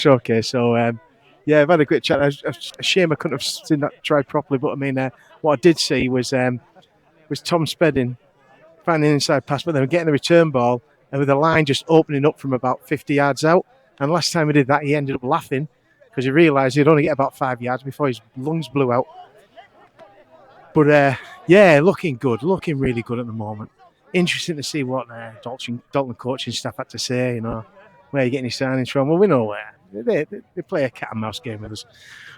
Okay, so yeah, I've had a great chat. A shame I couldn't have seen that try properly, but I mean, what I did see was was Tom Spedding finding an inside pass, but they were getting the return ball, and with the line just opening up from about 50 yards out. And last time he did that, he ended up laughing because he realised he'd only get about 5 yards before his lungs blew out. But yeah, looking good, looking really good at the moment. Interesting to see what Dalton coaching staff had to say, you know, where you're getting your signings from. Well, we know where. They play a cat and mouse game with us.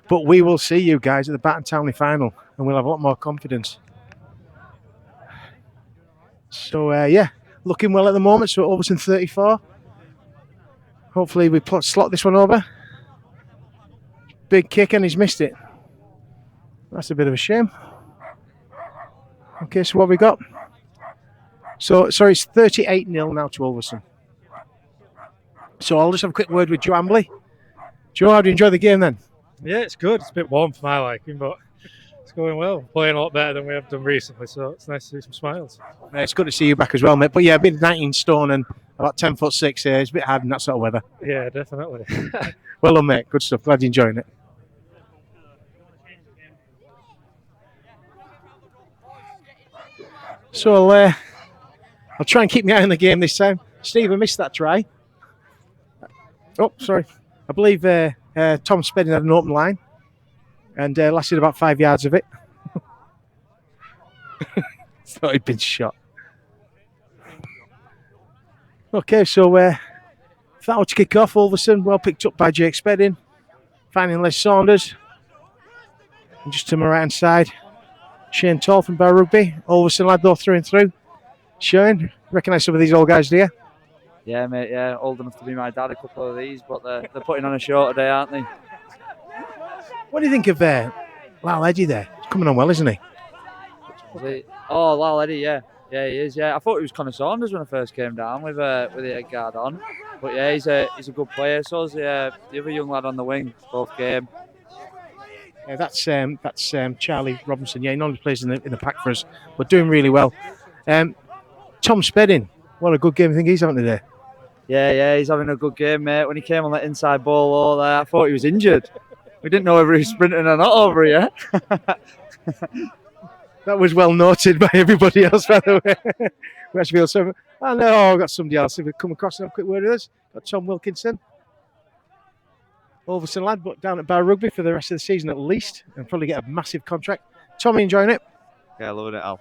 But we will see you guys at the Baton Townley final, and we'll have a lot more confidence. So, yeah, looking well at the moment. So, Ulverston 34. Hopefully, we slot this one over. Big kick, and he's missed it. That's a bit of a shame. Okay, so what have we got? So, sorry, it's 38-0 now to Ulverston. So I'll just have a quick word with Joe Ambley. Joe, how do you enjoy the game then? Yeah, it's good. It's a bit warm for my liking, but it's going well. Playing a lot better than we have done recently, so it's nice to see some smiles. It's good to see you back as well, mate. But yeah, I've been 19 stone and about 10'6". It's a bit hard in that sort of weather. Yeah, definitely. Well done, mate. Good stuff. Glad you're enjoying it. So I'll try and keep my eye on the game this time. Steve, I missed that try. Oh, sorry. I believe Tom Spedding had an open line and lasted about 5 yards of it. Thought he'd been shot. Okay, so Thatto to kick off. Ulverston, well picked up by Jake Spedding. Finding Les Saunders. And just to my right hand side, Shane Tall from Bar Rugby. Ulverston lad though through and through. Shane, recognise some of these old guys, do you? Yeah, mate, yeah. Old enough to be my dad, a couple of these, but they're putting on a show today, aren't they? What do you think of Lyle Eddy there? He's coming on well, isn't he? Oh, Lyle Eddy, yeah. Yeah, he is, yeah. I thought he was Connor Saunders when I first came down with the head guard on. But yeah, he's a good player. So is the other young lad on the wing, both game. Yeah, that's Charlie Robinson. Yeah, he normally plays in the pack for us, but doing really well. Tom Spedding, what a good game I think he's having today. Yeah, he's having a good game, mate. When he came on that inside ball all there, I thought he was injured. We didn't know whether he was sprinting or not over here. That was well noted by everybody else, by the way. We actually feel so. I know, I've got somebody else. If we come across and have a quick word with us, got Tom Wilkinson. Ulverston lad, but down at Bar Rugby for the rest of the season at least, and probably get a massive contract. Tommy, enjoying it? Yeah, loving it, Al.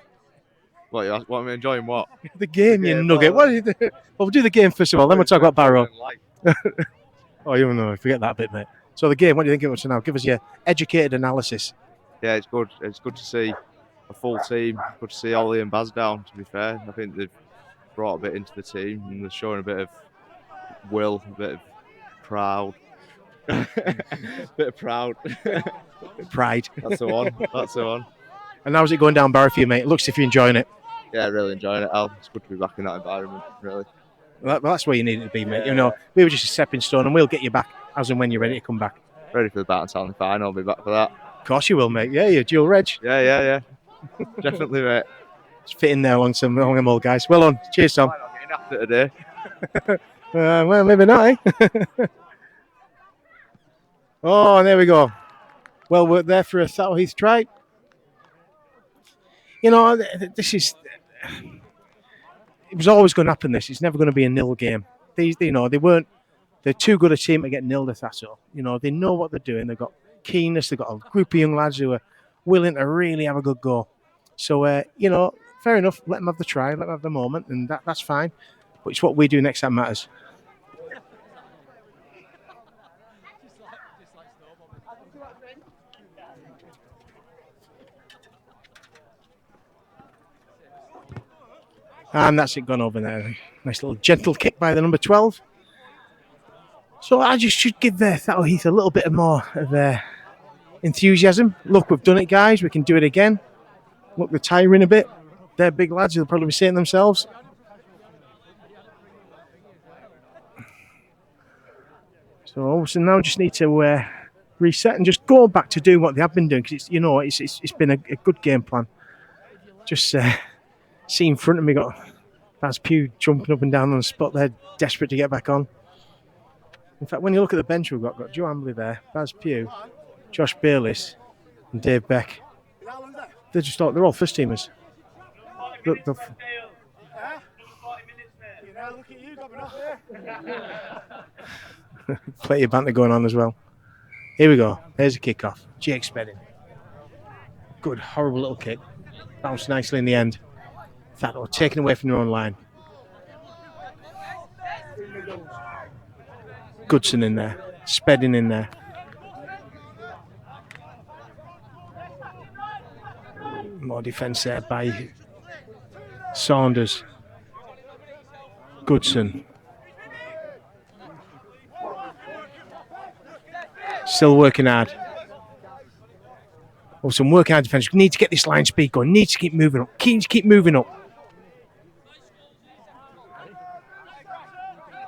What am I enjoying? What? The game, you nugget. What are you doing? Well, we'll do the game first of all, then we'll talk about Barrow. Oh, you know, forget that bit, mate. So the game, what do you think of it now? Give us your educated analysis. Yeah, it's good. It's good to see a full team. Good to see Ollie and Baz down, to be fair. I think they've brought a bit into the team and they're showing a bit of will, a bit of proud. bit of proud. Pride. That's the one. That's the one. And how's it going down Barrow for you, mate? It looks as if you're enjoying it. Yeah, really enjoying it, Al. It's good to be back in that environment, really. Well, that's where you need it to be, mate. You know, we were just a stepping stone and we'll get you back as and when you're ready to come back. Ready for the Baton Townley final, I'll be back for that. Of course you will, mate. Yeah, you're dual reg. Yeah. Definitely, mate. Just fit in there along them old guys. Well on. Cheers, Tom. I'm not getting after today. Well, maybe not, eh? Oh, there we go. Well, we're there for a Thatto Heath try. You know, this is... It was always going to happen, this. It's never going to be a nil game. These, you know, they're too good a team to get nilled at Thatto. You know, they know what they're doing. They've got keenness. They've got a group of young lads who are willing to really have a good go. So, you know, fair enough. Let them have the try. Let them have the moment. And that's fine. But it's what we do next that matters. And that's it gone over there. Nice little gentle kick by the number 12. So I just should give Thatto Heath a little bit more of enthusiasm. Look, we've done it, guys. We can do it again. Look, they're tiring a bit. They're big lads. They'll probably be saying themselves. So Ulverston now just need to reset and just go back to doing what they have been doing, because it's been a good game plan. Just see in front of me, got Baz Pugh jumping up and down on the spot there, desperate to get back on. In fact, when you look at the bench, we've got Joe Ambley there, Baz Pugh, Josh Bayliss, and Dave Beck. They're all first teamers. Plenty of banter going on as well. Here we go. There's a kickoff. Jake Spedding. Good, horrible little kick. Bounced nicely in the end. Thatto taken away from their own line. Goodson in there. Spedding in there. More defence there by Saunders. Goodson. Still working hard. Oh, some working hard defence. We need to get this line speed going. Need to keep moving up. Keep moving up.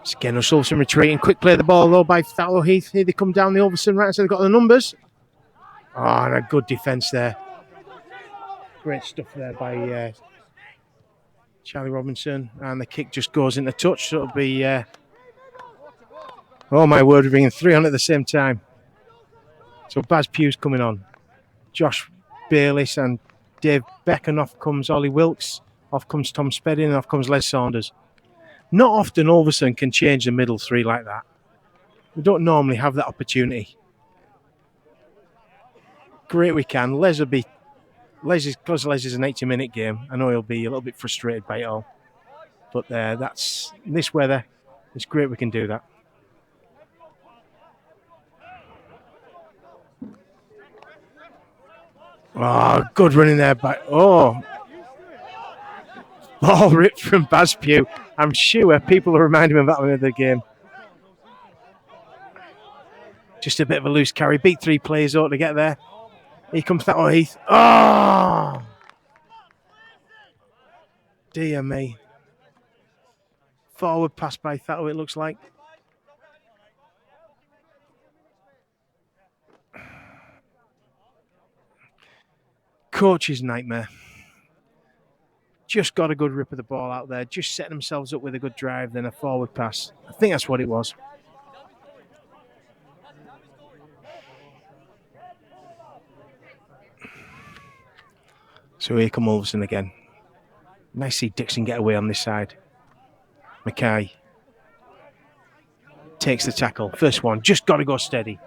It's again, Ulverston retreating. Quick play of the ball though by Thatto Heath. Here they come down the Ulverston right, so they've got the numbers. Oh, and a good defence there. Great stuff there by Charlie Robinson. And the kick just goes into touch. So it'll be, oh my word, we're bringing 3 on at the same time. So Baz Pugh's coming on. Josh Bayliss and Dave Beck, and off comes Ollie Wilkes. Off comes Tom Spedding, and off comes Les Saunders. Not often Ulverston can change the middle three like that. We don't normally have that opportunity. Great we can. Les will be... because Les is an 80-minute game, I know he'll be a little bit frustrated by it all. But that's... in this weather, it's great we can do that. Oh, good running there by... oh. Ball ripped from Baz Pugh. I'm sure people are reminding me of that one of the game. Just a bit of a loose carry. Beat 3 players out to get there. Here comes Thatto Heath. Oh! Dear me. Forward pass by Thatto, it looks like. Coach's nightmare. Just got a good rip of the ball out there. Just setting themselves up with a good drive, then a forward pass. I think that's what it was. So here come Ulverston again. Nice to see Dixon get away on this side. Mackay takes the tackle. First one, just got to go steady.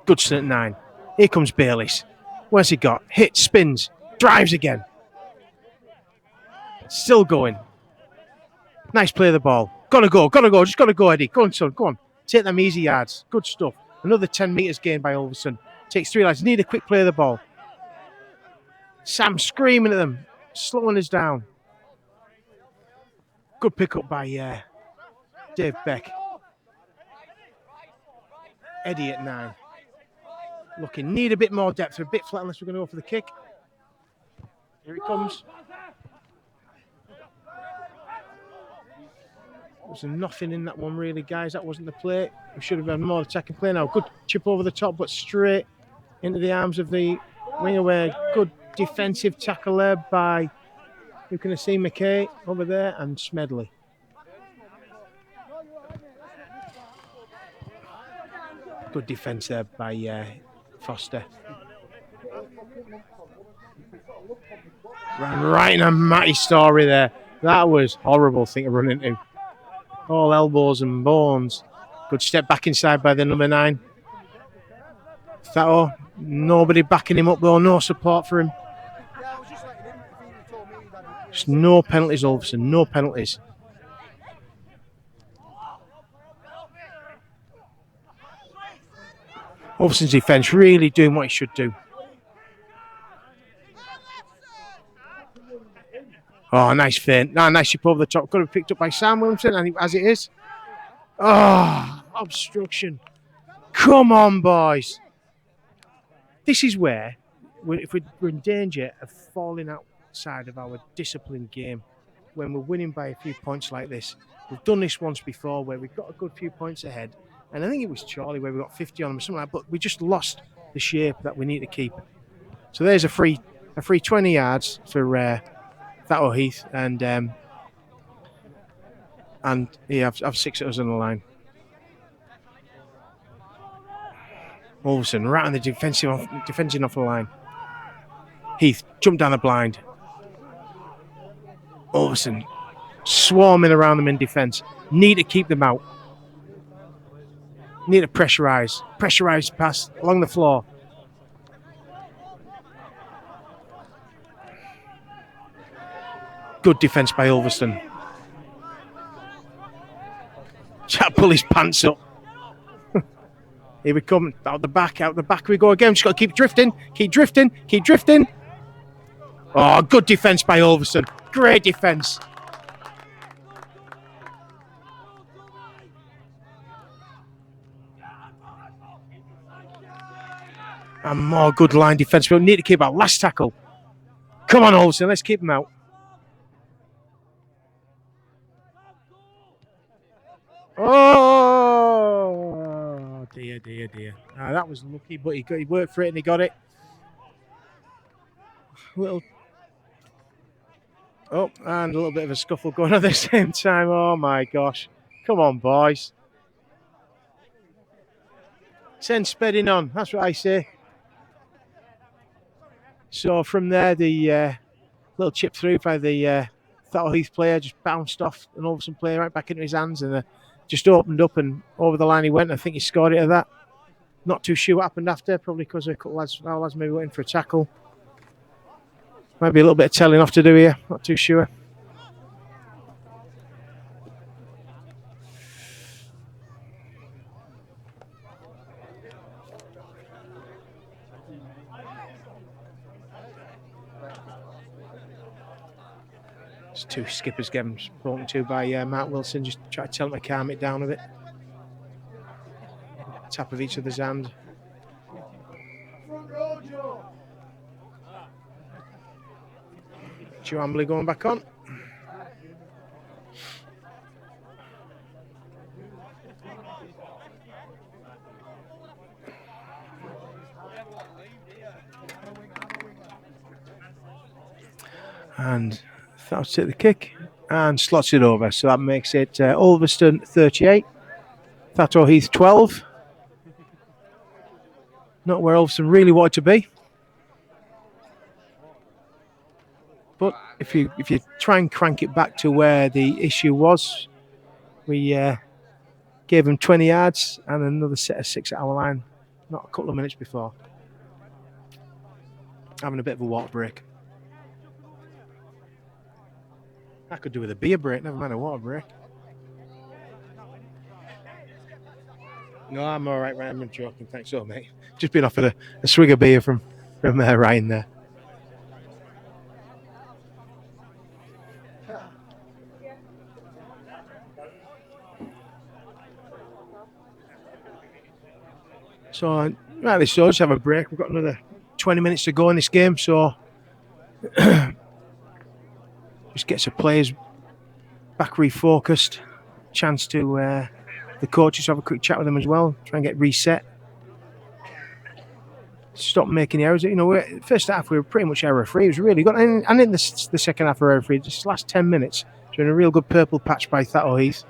Goodson at 9. Here comes Bayliss. Where's he got? Hit, spins, drives again. Still going. Nice play of the ball. Gotta go. Just gotta go, Eddie. Go on, son. Go on. Take them easy yards. Good stuff. Another 10 metres gained by Ulverston. Takes 3 lads. Need a quick play of the ball. Sam screaming at them. Slowing us down. Good pick up by Dave Beck. Eddie at 9. Looking. Need a bit more depth. A bit flat unless we're going to go for the kick. Here it comes. There's nothing in that one really, guys. That wasn't the play. We should have had more attacking play now. Good chip over the top, but straight into the arms of the wing away. Good defensive tackle there by, you can see McKay over there, and Smedley. Good defence there by Foster. Ran right in a Matty Story there. That was horrible thing to run into. All elbows and bones. Good step back inside by the number 9. Thatto, nobody backing him up though, no support for him. Just no penalties, Ulverston, no penalties. Ulverston's defence really doing what he should do. Oh, nice feint. Nice chip over the top. Could have picked up by Sam Williamson, and as it is. Oh, obstruction. Come on, boys. This is where, if we're in danger of falling outside of our disciplined game, when we're winning by a few points like this. We've done this once before where we've got a good few points ahead. And I think it was Charlie where we got 50 on them or something like that, but we just lost the shape that we need to keep. So there's a free 20 yards for Thatto Heath, and yeah, I've 6 of us on the line. Ulverston right on the defending off the line. Heath jumped down the blind. Ulverston swarming around them in defence. Need to keep them out. Need to pressurise. Pressurise pass along the floor. Good defence by Ulverston. Chap pull his pants up. Here we come. Out the back we go again. Just got to keep drifting. Keep drifting. Keep drifting. Oh, good defence by Ulverston. Great defence. And more good line defence. We'll need to keep out. Last tackle. Come on, Ulverston. Let's keep them out. Oh, dear. That was lucky, but he worked for it and he got it. And a little bit of a scuffle going on at the same time. Oh, my gosh. Come on, boys. Send Spedding on. That's what I say. So from there, the little chip through by the Thatto Heath player just bounced off an Ulverston player right back into his hands and just opened up and over the line he went. I think he scored it at that. Not too sure what happened after, probably because a couple of lads maybe went in for a tackle. Might be a little bit of telling off to do here, not too sure. It's two skippers getting spoken to by Mark Wilson. Just try to tell him to calm it down a bit. Tap of each other's hand. Joe Ambley going back on. And that'll take the kick and slots it over. So that makes it Ulverston 38, Thatto Heath 12. Not where Ulverston really wanted to be. But if you try and crank it back to where the issue was, we gave them 20 yards and another set of 6 at our line, not a couple of minutes before. Having a bit of a water break. I could do with a beer break, never mind a water break. No, I'm all right, Ryan. I'm joking. Thanks, so mate. Just been offered a swig of beer from Ryan there. So, rightly so, just have a break. We've got another 20 minutes to go in this game, so just gets the players back refocused. Chance to the coaches have a quick chat with them as well, try and get reset. Stop making errors. You know, first half we were pretty much error free. It was really good, and in the second half we're error free. Just last 10 minutes, it's been a real good purple patch by Thatto Heath.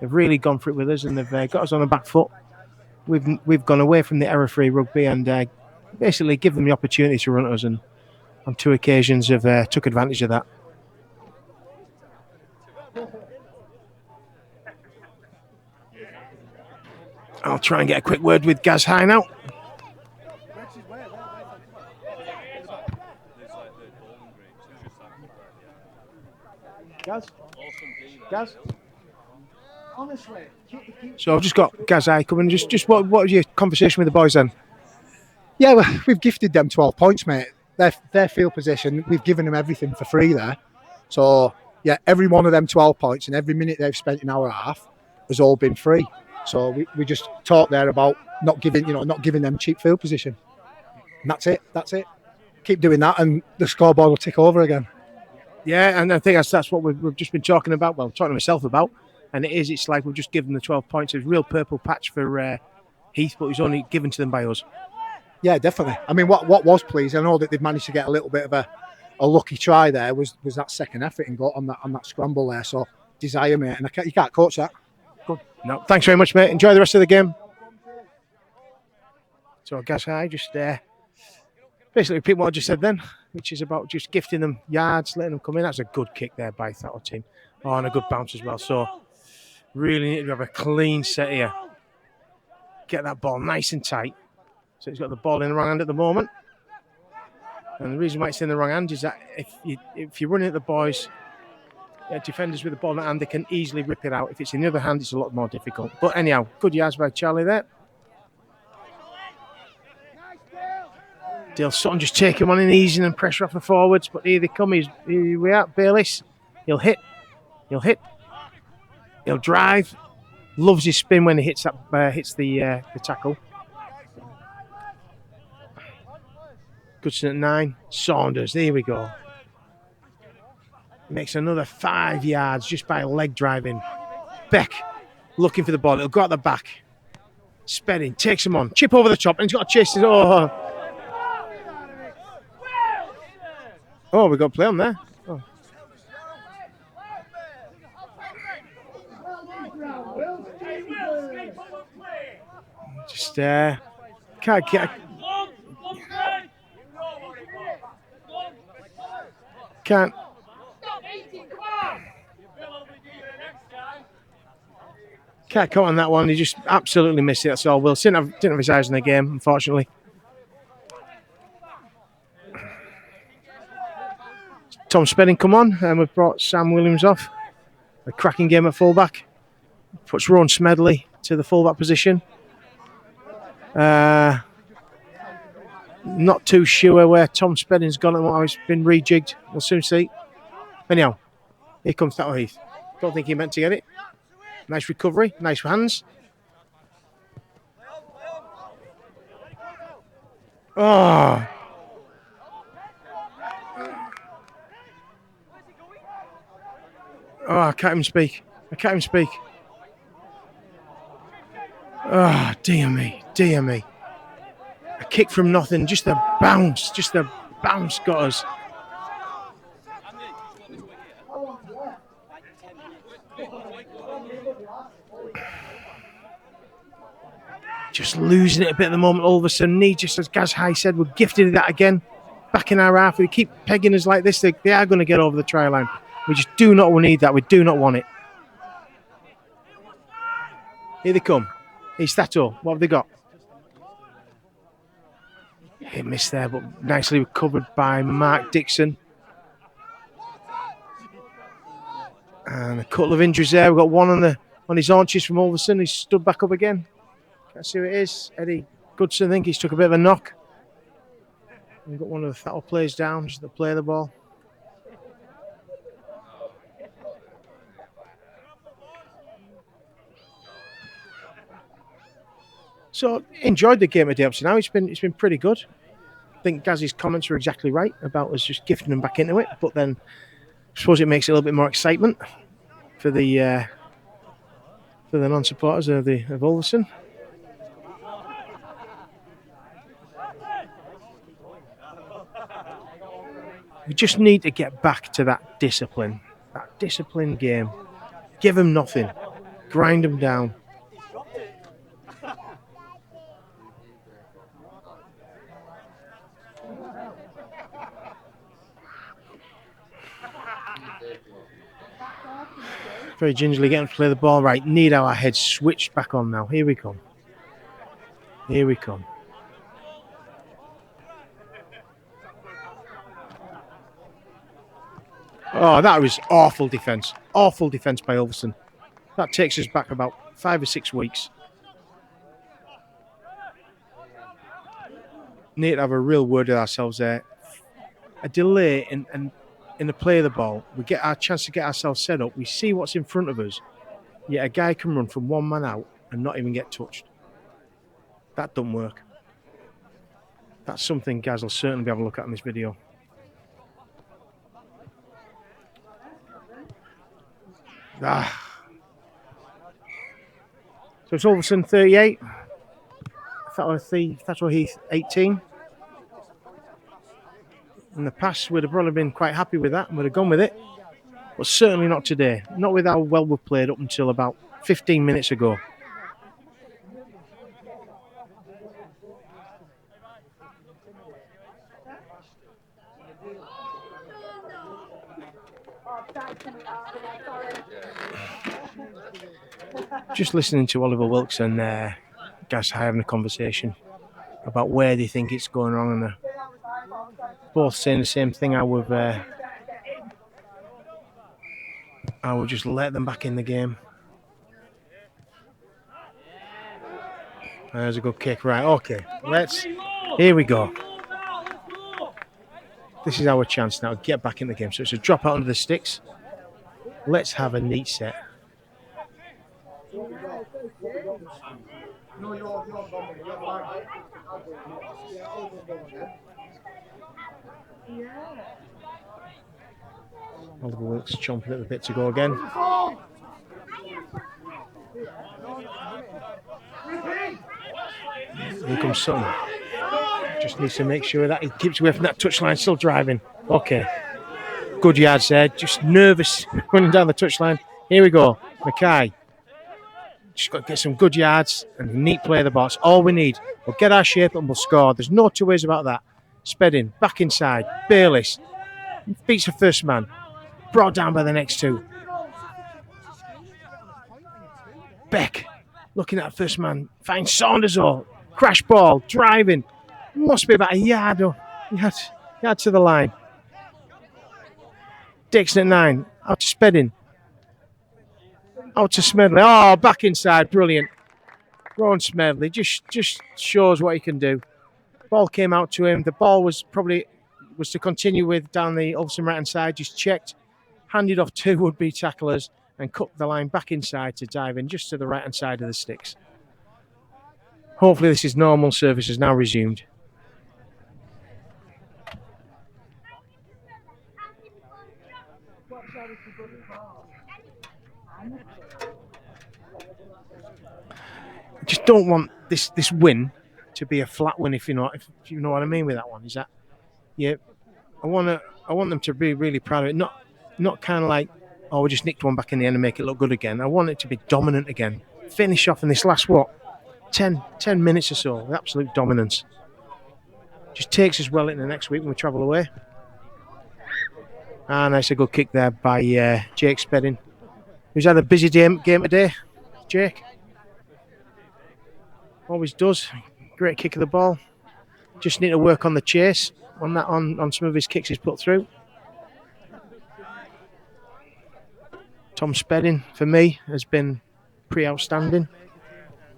They've really gone for it with us, and they've got us on the back foot. We've gone away from the error free rugby and basically give them the opportunity to run at us, and on 2 occasions have took advantage of that. I'll try and get a quick word with Gaz High now. Gaz? Honestly. So I've just got Gaz High coming. Just what was your conversation with the boys then? Yeah, well, we've gifted them 12 points, mate. Their field position, we've given them everything for free there. So, yeah, every one of them 12 points and every minute they've spent in our half has all been free. So we just talked there about not giving them cheap field position. And that's it. Keep doing that and the scoreboard will tick over again. Yeah, and I think that's what we've just been talking about. Well, talking to myself about. And it's like we've just given them the 12 points. It's a real purple patch for Heath, but it was only given to them by us. Yeah, definitely. I mean, what was pleasing, I know that they've managed to get a little bit of a lucky try there, was that second effort and got on that scramble there. So, desire, mate. And you can't coach that. Good. No, thanks very much, mate. Enjoy the rest of the game. So, Gaz High just basically repeat what I just said then. which is about just gifting them yards, letting them come in. That's a good kick there by Thatto team. Oh, and a good bounce as well. So really need to have a clean set here. Get that ball nice and tight. So he's got the ball in the wrong hand at the moment. And the reason why it's in the wrong hand is that if you're running at the boys, defenders with the ball in the hand, they can easily rip it out. If it's in the other hand, it's a lot more difficult. But anyhow, good yards by Charlie there. Dale Sutton just taking one in, easing and pressure off the forwards. But here they come. Here we are. Bayliss. He'll hit. He'll hit. He'll drive. Loves his spin when he hits the tackle. Goodson at 9. Saunders. Here we go. Makes another 5 yards just by leg driving. Beck looking for the ball. It'll go out the back. Spedding takes him on. Chip over the top and he's got to chase it. Oh, we got to play on there. Oh. Just can't get. Can't. Can't count on that one. He just absolutely missed it. That's all. Wilson didn't have his eyes in the game, unfortunately. Tom Spedding come on, and we've brought Sam Williams off. A cracking game at fullback. Puts Rowan Smedley to the fullback position. Not too sure where Tom Spedding's gone and how he's been rejigged. We'll soon see. Anyhow, here comes Thatto Heath. Don't think he meant to get it. Nice recovery, nice hands. Oh. Oh, I can't even speak. I can't even speak. Oh, dear me, dear me. A kick from nothing, just a bounce got us. Just losing it a bit at the moment. Ulverston, just as Gaz High said, we're gifted that again. Back in our half, if they keep pegging us like this, they are going to get over the try line. We just do not need that. We do not want it. Here they come. Here's Thatto. What have they got? He missed there, but nicely recovered by Mark Dixon. And a couple of injuries there. We've got one on his haunches from Ulverston. He's stood back up again. Can't see who it is. Eddie Goodson, I think he's took a bit of a knock. We've got one of the Thatto players down just to play the ball. So enjoyed the game today up to now. It's been pretty good. I think Gaz's comments were exactly right about us just gifting them back into it. But then I suppose it makes it a little bit more excitement for the non-supporters of Ulverston. We just need to get back to that discipline game. Give them nothing. Grind them down. Very gingerly getting to play the ball. Right, need our heads switched back on now. Here we come. Here we come. Oh, that was awful defence. Awful defence by Ulverston. That takes us back about 5 or 6 weeks. Need to have a real word with ourselves there. A delay in the play of the ball. We get our chance to get ourselves set up. We see what's in front of us. Yet a guy can run from one man out and not even get touched. That doesn't work. That's something Gaz will certainly be having a look at in this video. So it's Ulverston 38. Thatto Heath 18. In the past, we'd have probably been quite happy with that and would have gone with it. But certainly not today. Not with how well we've played up until about 15 minutes ago. Just listening to Oliver Wilkes and Gaz having a conversation about where they think it's going wrong, and they're both saying the same thing. I would just let them back in the game. There's a good kick. Right, okay. Here we go. This is our chance now to get back in the game. So it's a drop out under the sticks. Let's have a neat set. Oliver Wilkes chomping at the bit to go again. Here comes Sutton. Just needs to make sure that he keeps away from that touchline, still driving. Okay. Good yards there. Just nervous running down the touchline. Here we go. Mackay. Just got to get some good yards and neat play of the box. All we need. We'll get our shape and we'll score. There's no two ways about that. Spedding, back inside. Bayliss. Beats the first man. Brought down by the next two. Beck. Looking at the first man. Finds Saunders all. Crash ball. Driving. Must be about a yard to the line. Dixon at 9. Out to Spedding. Out to Smedley. Oh, back inside. Brilliant. Ron Smedley just shows what he can do. Ball came out to him. The ball was to continue with down the Ulverston right hand side. Just checked. Handed off 2 would-be tacklers and cut the line back inside to dive in just to the right hand side of the sticks. Hopefully this is normal. Service is now resumed. I just don't want this win to be a flat win, if you know what I mean with that one. Is that, yeah? I want them to be really proud of it. Not kind of like, oh, we just nicked one back in the end and make it look good again. I want it to be dominant again. Finish off in this last 10 minutes or so with absolute dominance. Just takes us well into next week when we travel away. And that's a good kick there by Jake Spedding, who's had a busy game today. Jake always does. Great kick of the ball. Just need to work on the chase on some of his kicks he's put through. Tom Spedding, for me, has been pretty outstanding.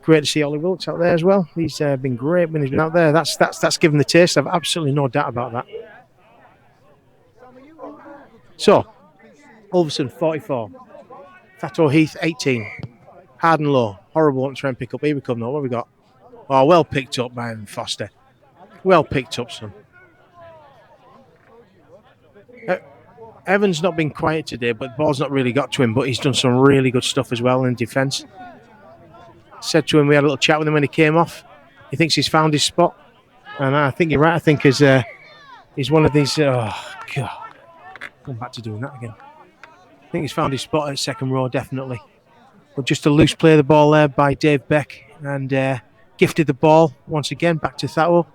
Great to see Ollie Wilkes out there as well. He's been great when he's been out there. That's given the taste. I've absolutely no doubt about that. So, Ulverston 44, Thatto Heath 18. Hard and low. Horrible one to try and pick up. Here we come now. What have we got? Oh, well picked up by Foster. Well picked up, son. Evan's not been quiet today, but the ball's not really got to him, but he's done some really good stuff as well in defence. Said to him, we had a little chat with him when he came off. He thinks he's found his spot. And I think you're right. I think he's one of these... Oh, God. Going back to doing that again. I think he's found his spot at second row, definitely. But just a loose play of the ball there by Dave Beck. And gifted the ball once again back to Thatto.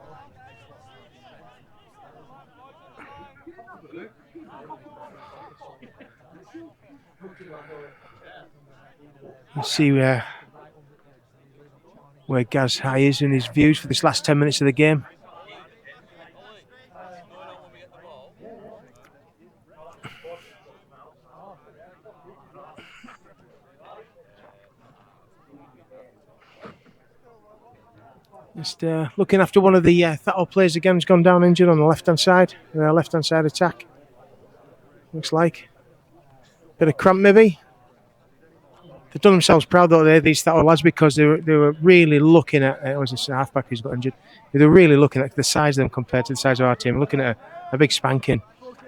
You see where Gaz High is in his views for this last 10 minutes of the game. Just looking after one of the Thatto players again, who's gone down injured on the left-hand side. Left-hand side attack. Looks like. Bit of cramp maybe. They've done themselves proud though, these Thatto lads, because they were really looking at, it was a halfback who's got injured. They were really looking at the size of them compared to the size of our team, looking at a big spanking.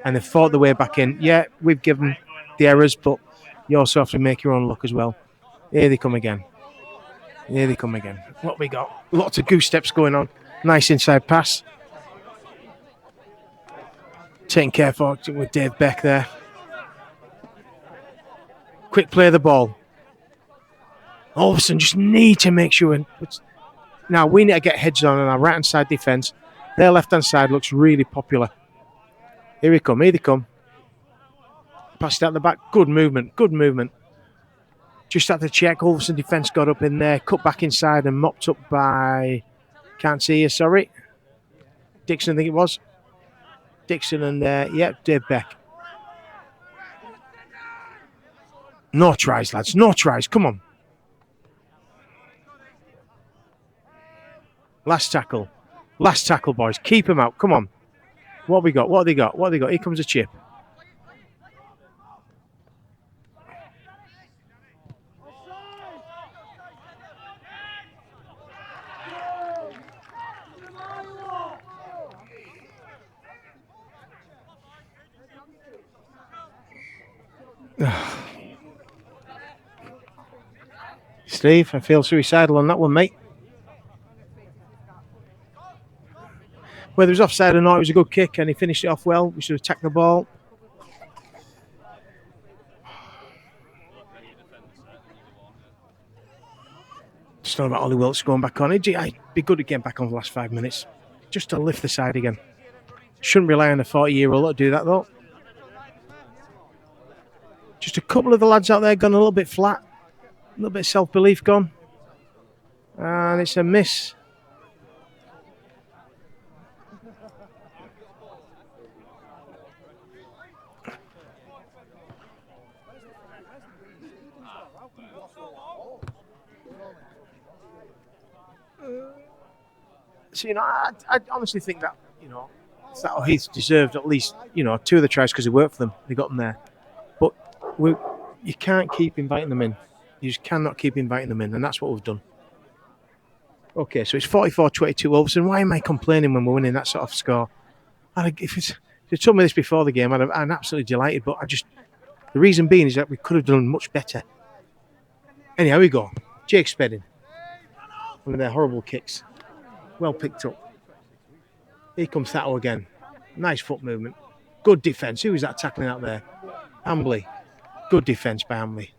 And they fought their way back in. Yeah, we've given the errors, but you also have to make your own luck as well. Here they come again. Here they come again. What we got? Lots of goose steps going on. Nice inside pass. Taking care for with Dave Beck there. Quick play of the ball. Ulverston just need to make sure. Now we need to get heads on our right hand side defence. Their left hand side looks really popular. Here we come. Here they come. Passed out the back. Good movement. Good movement. Just had to check. Ulverston defence got up in there. Cut back inside and mopped up by... Can't see you, sorry. Dixon, I think it was. Dixon and, Dave Beck. No tries, lads. No tries. Come on. Last tackle. Last tackle, boys. Keep him out. Come on. What have we got? What have they got? What have they got? Here comes a chip. Steve, I feel suicidal on that one, mate. Whether it was offside or not, it was a good kick and he finished it off well. We should have attacked the ball. Just not about Ollie Wilkes going back on. I'd be good to get back on the last 5 minutes. Just to lift the side again. Shouldn't rely on a 40-year-old to do that, though. Just a couple of the lads out there gone a little bit flat. A little bit of self-belief gone. And it's a miss. So, I honestly think that, that he's deserved at least, 2 of the tries because he worked for them. They got them there. But you can't keep inviting them in. You just cannot keep inviting them in, and that's what we've done. Okay, so it's 44-22 Ulverston. Why am I complaining when we're winning that sort of score? If you told me this before the game, I'm absolutely delighted, but the reason being is that we could have done much better. Anyhow, we go. Jake Spedding. One of their horrible kicks. Well picked up. Here comes Thatto again. Nice foot movement. Good defence. Who was that tackling out there? Hambley. Good defence by Hambley.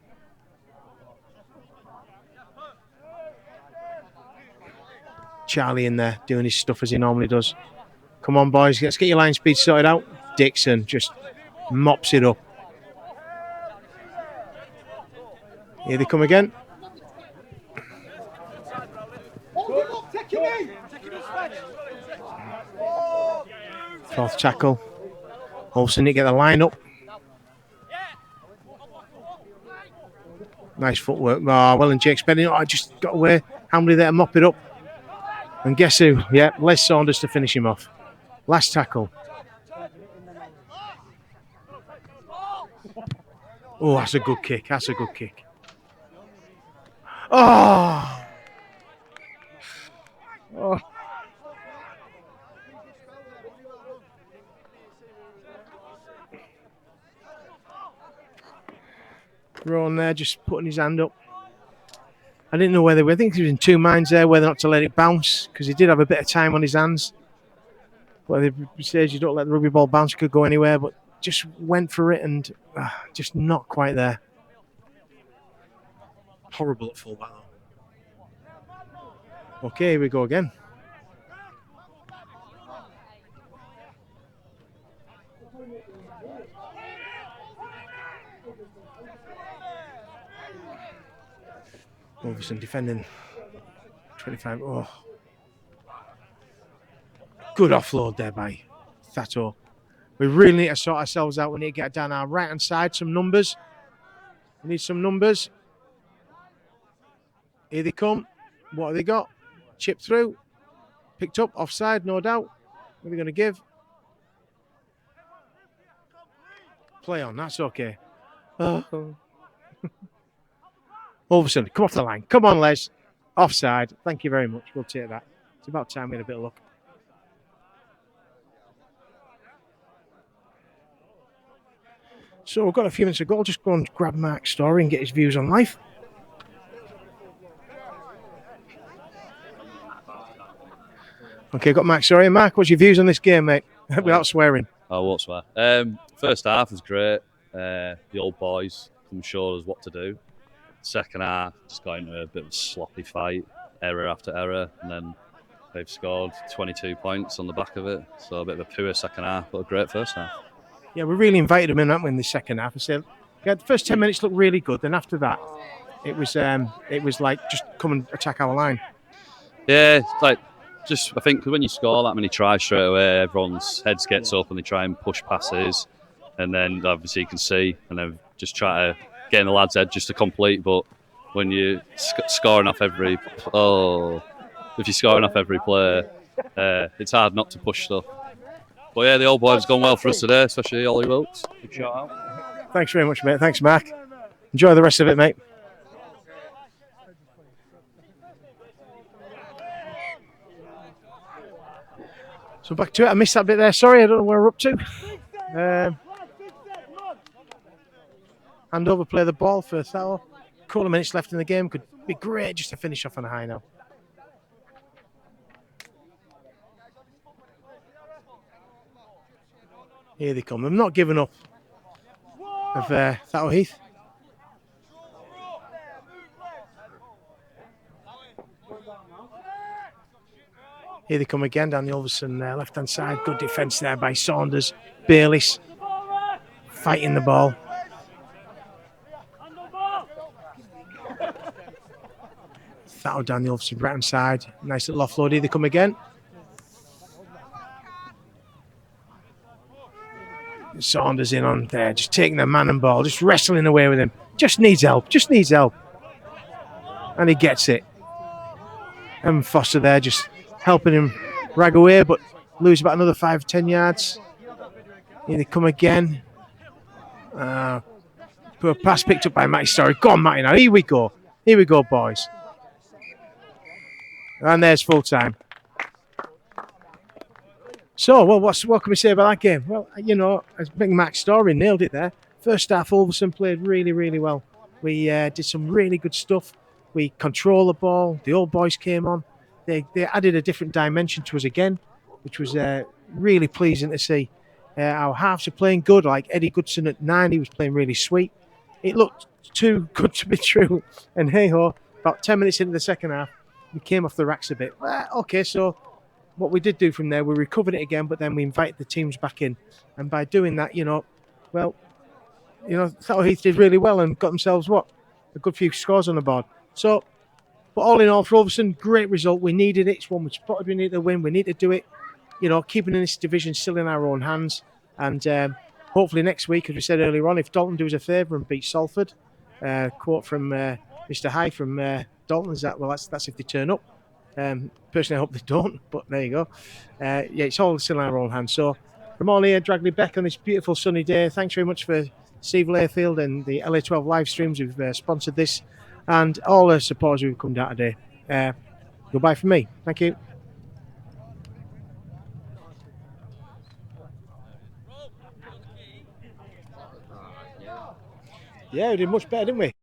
Charlie in there doing his stuff as he normally does. Come on, boys. Let's get your line speed sorted out. Dixon just mops it up. Here they come again. Fourth tackle. Olsen to get the line up. Nice footwork. Oh, well, and Jake Spedding. I just got away. Hambley there to mop it up. And guess who? Yeah, Les Saunders to finish him off. Last tackle. Oh, that's a good kick. That's a good kick. Oh! Oh. Rowan there just putting his hand up. I didn't know whether, I think he was in two minds there whether or not to let it bounce because he did have a bit of time on his hands. But at the stage you don't let the rugby ball bounce, it could go anywhere, but just went for it and just not quite there. Horrible at fullback though. Okay, here we go again. Ulverston defending 25. Oh. Good offload there by Thatto. We really need to sort ourselves out. We need to get down our right hand side. Some numbers. We need some numbers. Here they come. What have they got? Chip through. Picked up. Offside, no doubt. What are they going to give? Play on. That's okay. Oh. Ulverston, come off the line. Come on, Les. Offside. Thank you very much. We'll take that. It's about time we had a bit of luck. So we've got a few minutes to go. I'll just go and grab Mark's story and get his views on life. Okay, got Mark's story. Mark, what's your views on this game, mate? Without swearing. I won't swear. First half was great. The old boys come show us what to do. Second half, just got into a bit of a sloppy fight, error after error, and then they've scored 22 points on the back of it. So a bit of a poor second half, but a great first half. Yeah, we really invited them in, haven't we, in the second half? I said, yeah, the first 10 minutes looked really good. Then after that, it was like just come and attack our line. Yeah, it's like just I think when you score that many tries straight away, everyone's heads gets up and they try and push passes, and then obviously you can see and then just try to get in the lad's head just to complete. But when you're scoring off if you're scoring off every play, it's hard not to push stuff. But yeah, the old boys have gone well for us today, especially Ollie Wilkes. Good shout out. Thanks very much, mate. Thanks, Mark. Enjoy the rest of it, mate. So back to it. I missed that bit there. Sorry, I don't know where we're up to. Hand over, play the ball for Thatto. A couple of minutes left in the game. Could be great just to finish off on a high now. Here they come. They've not given up of Thatto Heath. Here they come again down the Ulverston left-hand side. Good defence there by Saunders. Bayliss fighting the ball. Thatto down the Ulverston right-hand side. Nice little offload. Here they come again. Saunders in on there, just taking the man and ball, just wrestling away with him. Just needs help, And he gets it. And Foster there just helping him rag away, but lose about another 5-10 yards. Here they come again. Poor pass picked up by Matty Story. Go on, Matty, now. Here we go, boys. And there's full time. So, well, what can we say about that game? Well, you know, I think Max Story nailed it there. First half, Ulverston played really, really well. We did some really good stuff. We controlled the ball. The old boys came on. They added a different dimension to us again, which was really pleasing to see. Our halves are playing good, like Eddie Goodson at 9. He was playing really sweet. It looked too good to be true. And hey-ho, about 10 minutes into the second half, we came off the racks a bit. Okay, so what we did do from there, we recovered it again, but then we invited the teams back in. And by doing that, Thatto Heath did really well and got themselves, a good few scores on the board. So, but all in all, for Ulverston, great result. We needed it. It's one we spotted. We needed to win. We need to do it. Keeping in this division still in our own hands. And hopefully next week, as we said earlier on, if Dalton do us a favour and beat Salford, quote from Mr. High from Dalton is that, well, that's if they turn up. Personally, I hope they don't, but there you go. It's all still in our own hands. So, from all here, Dragley Beck on this beautiful sunny day, thanks very much for Steve Layfield and the LA12 live streams who've sponsored this, and all the supporters who've come down today. Goodbye from me. Thank you. Yeah, we did much better, didn't we?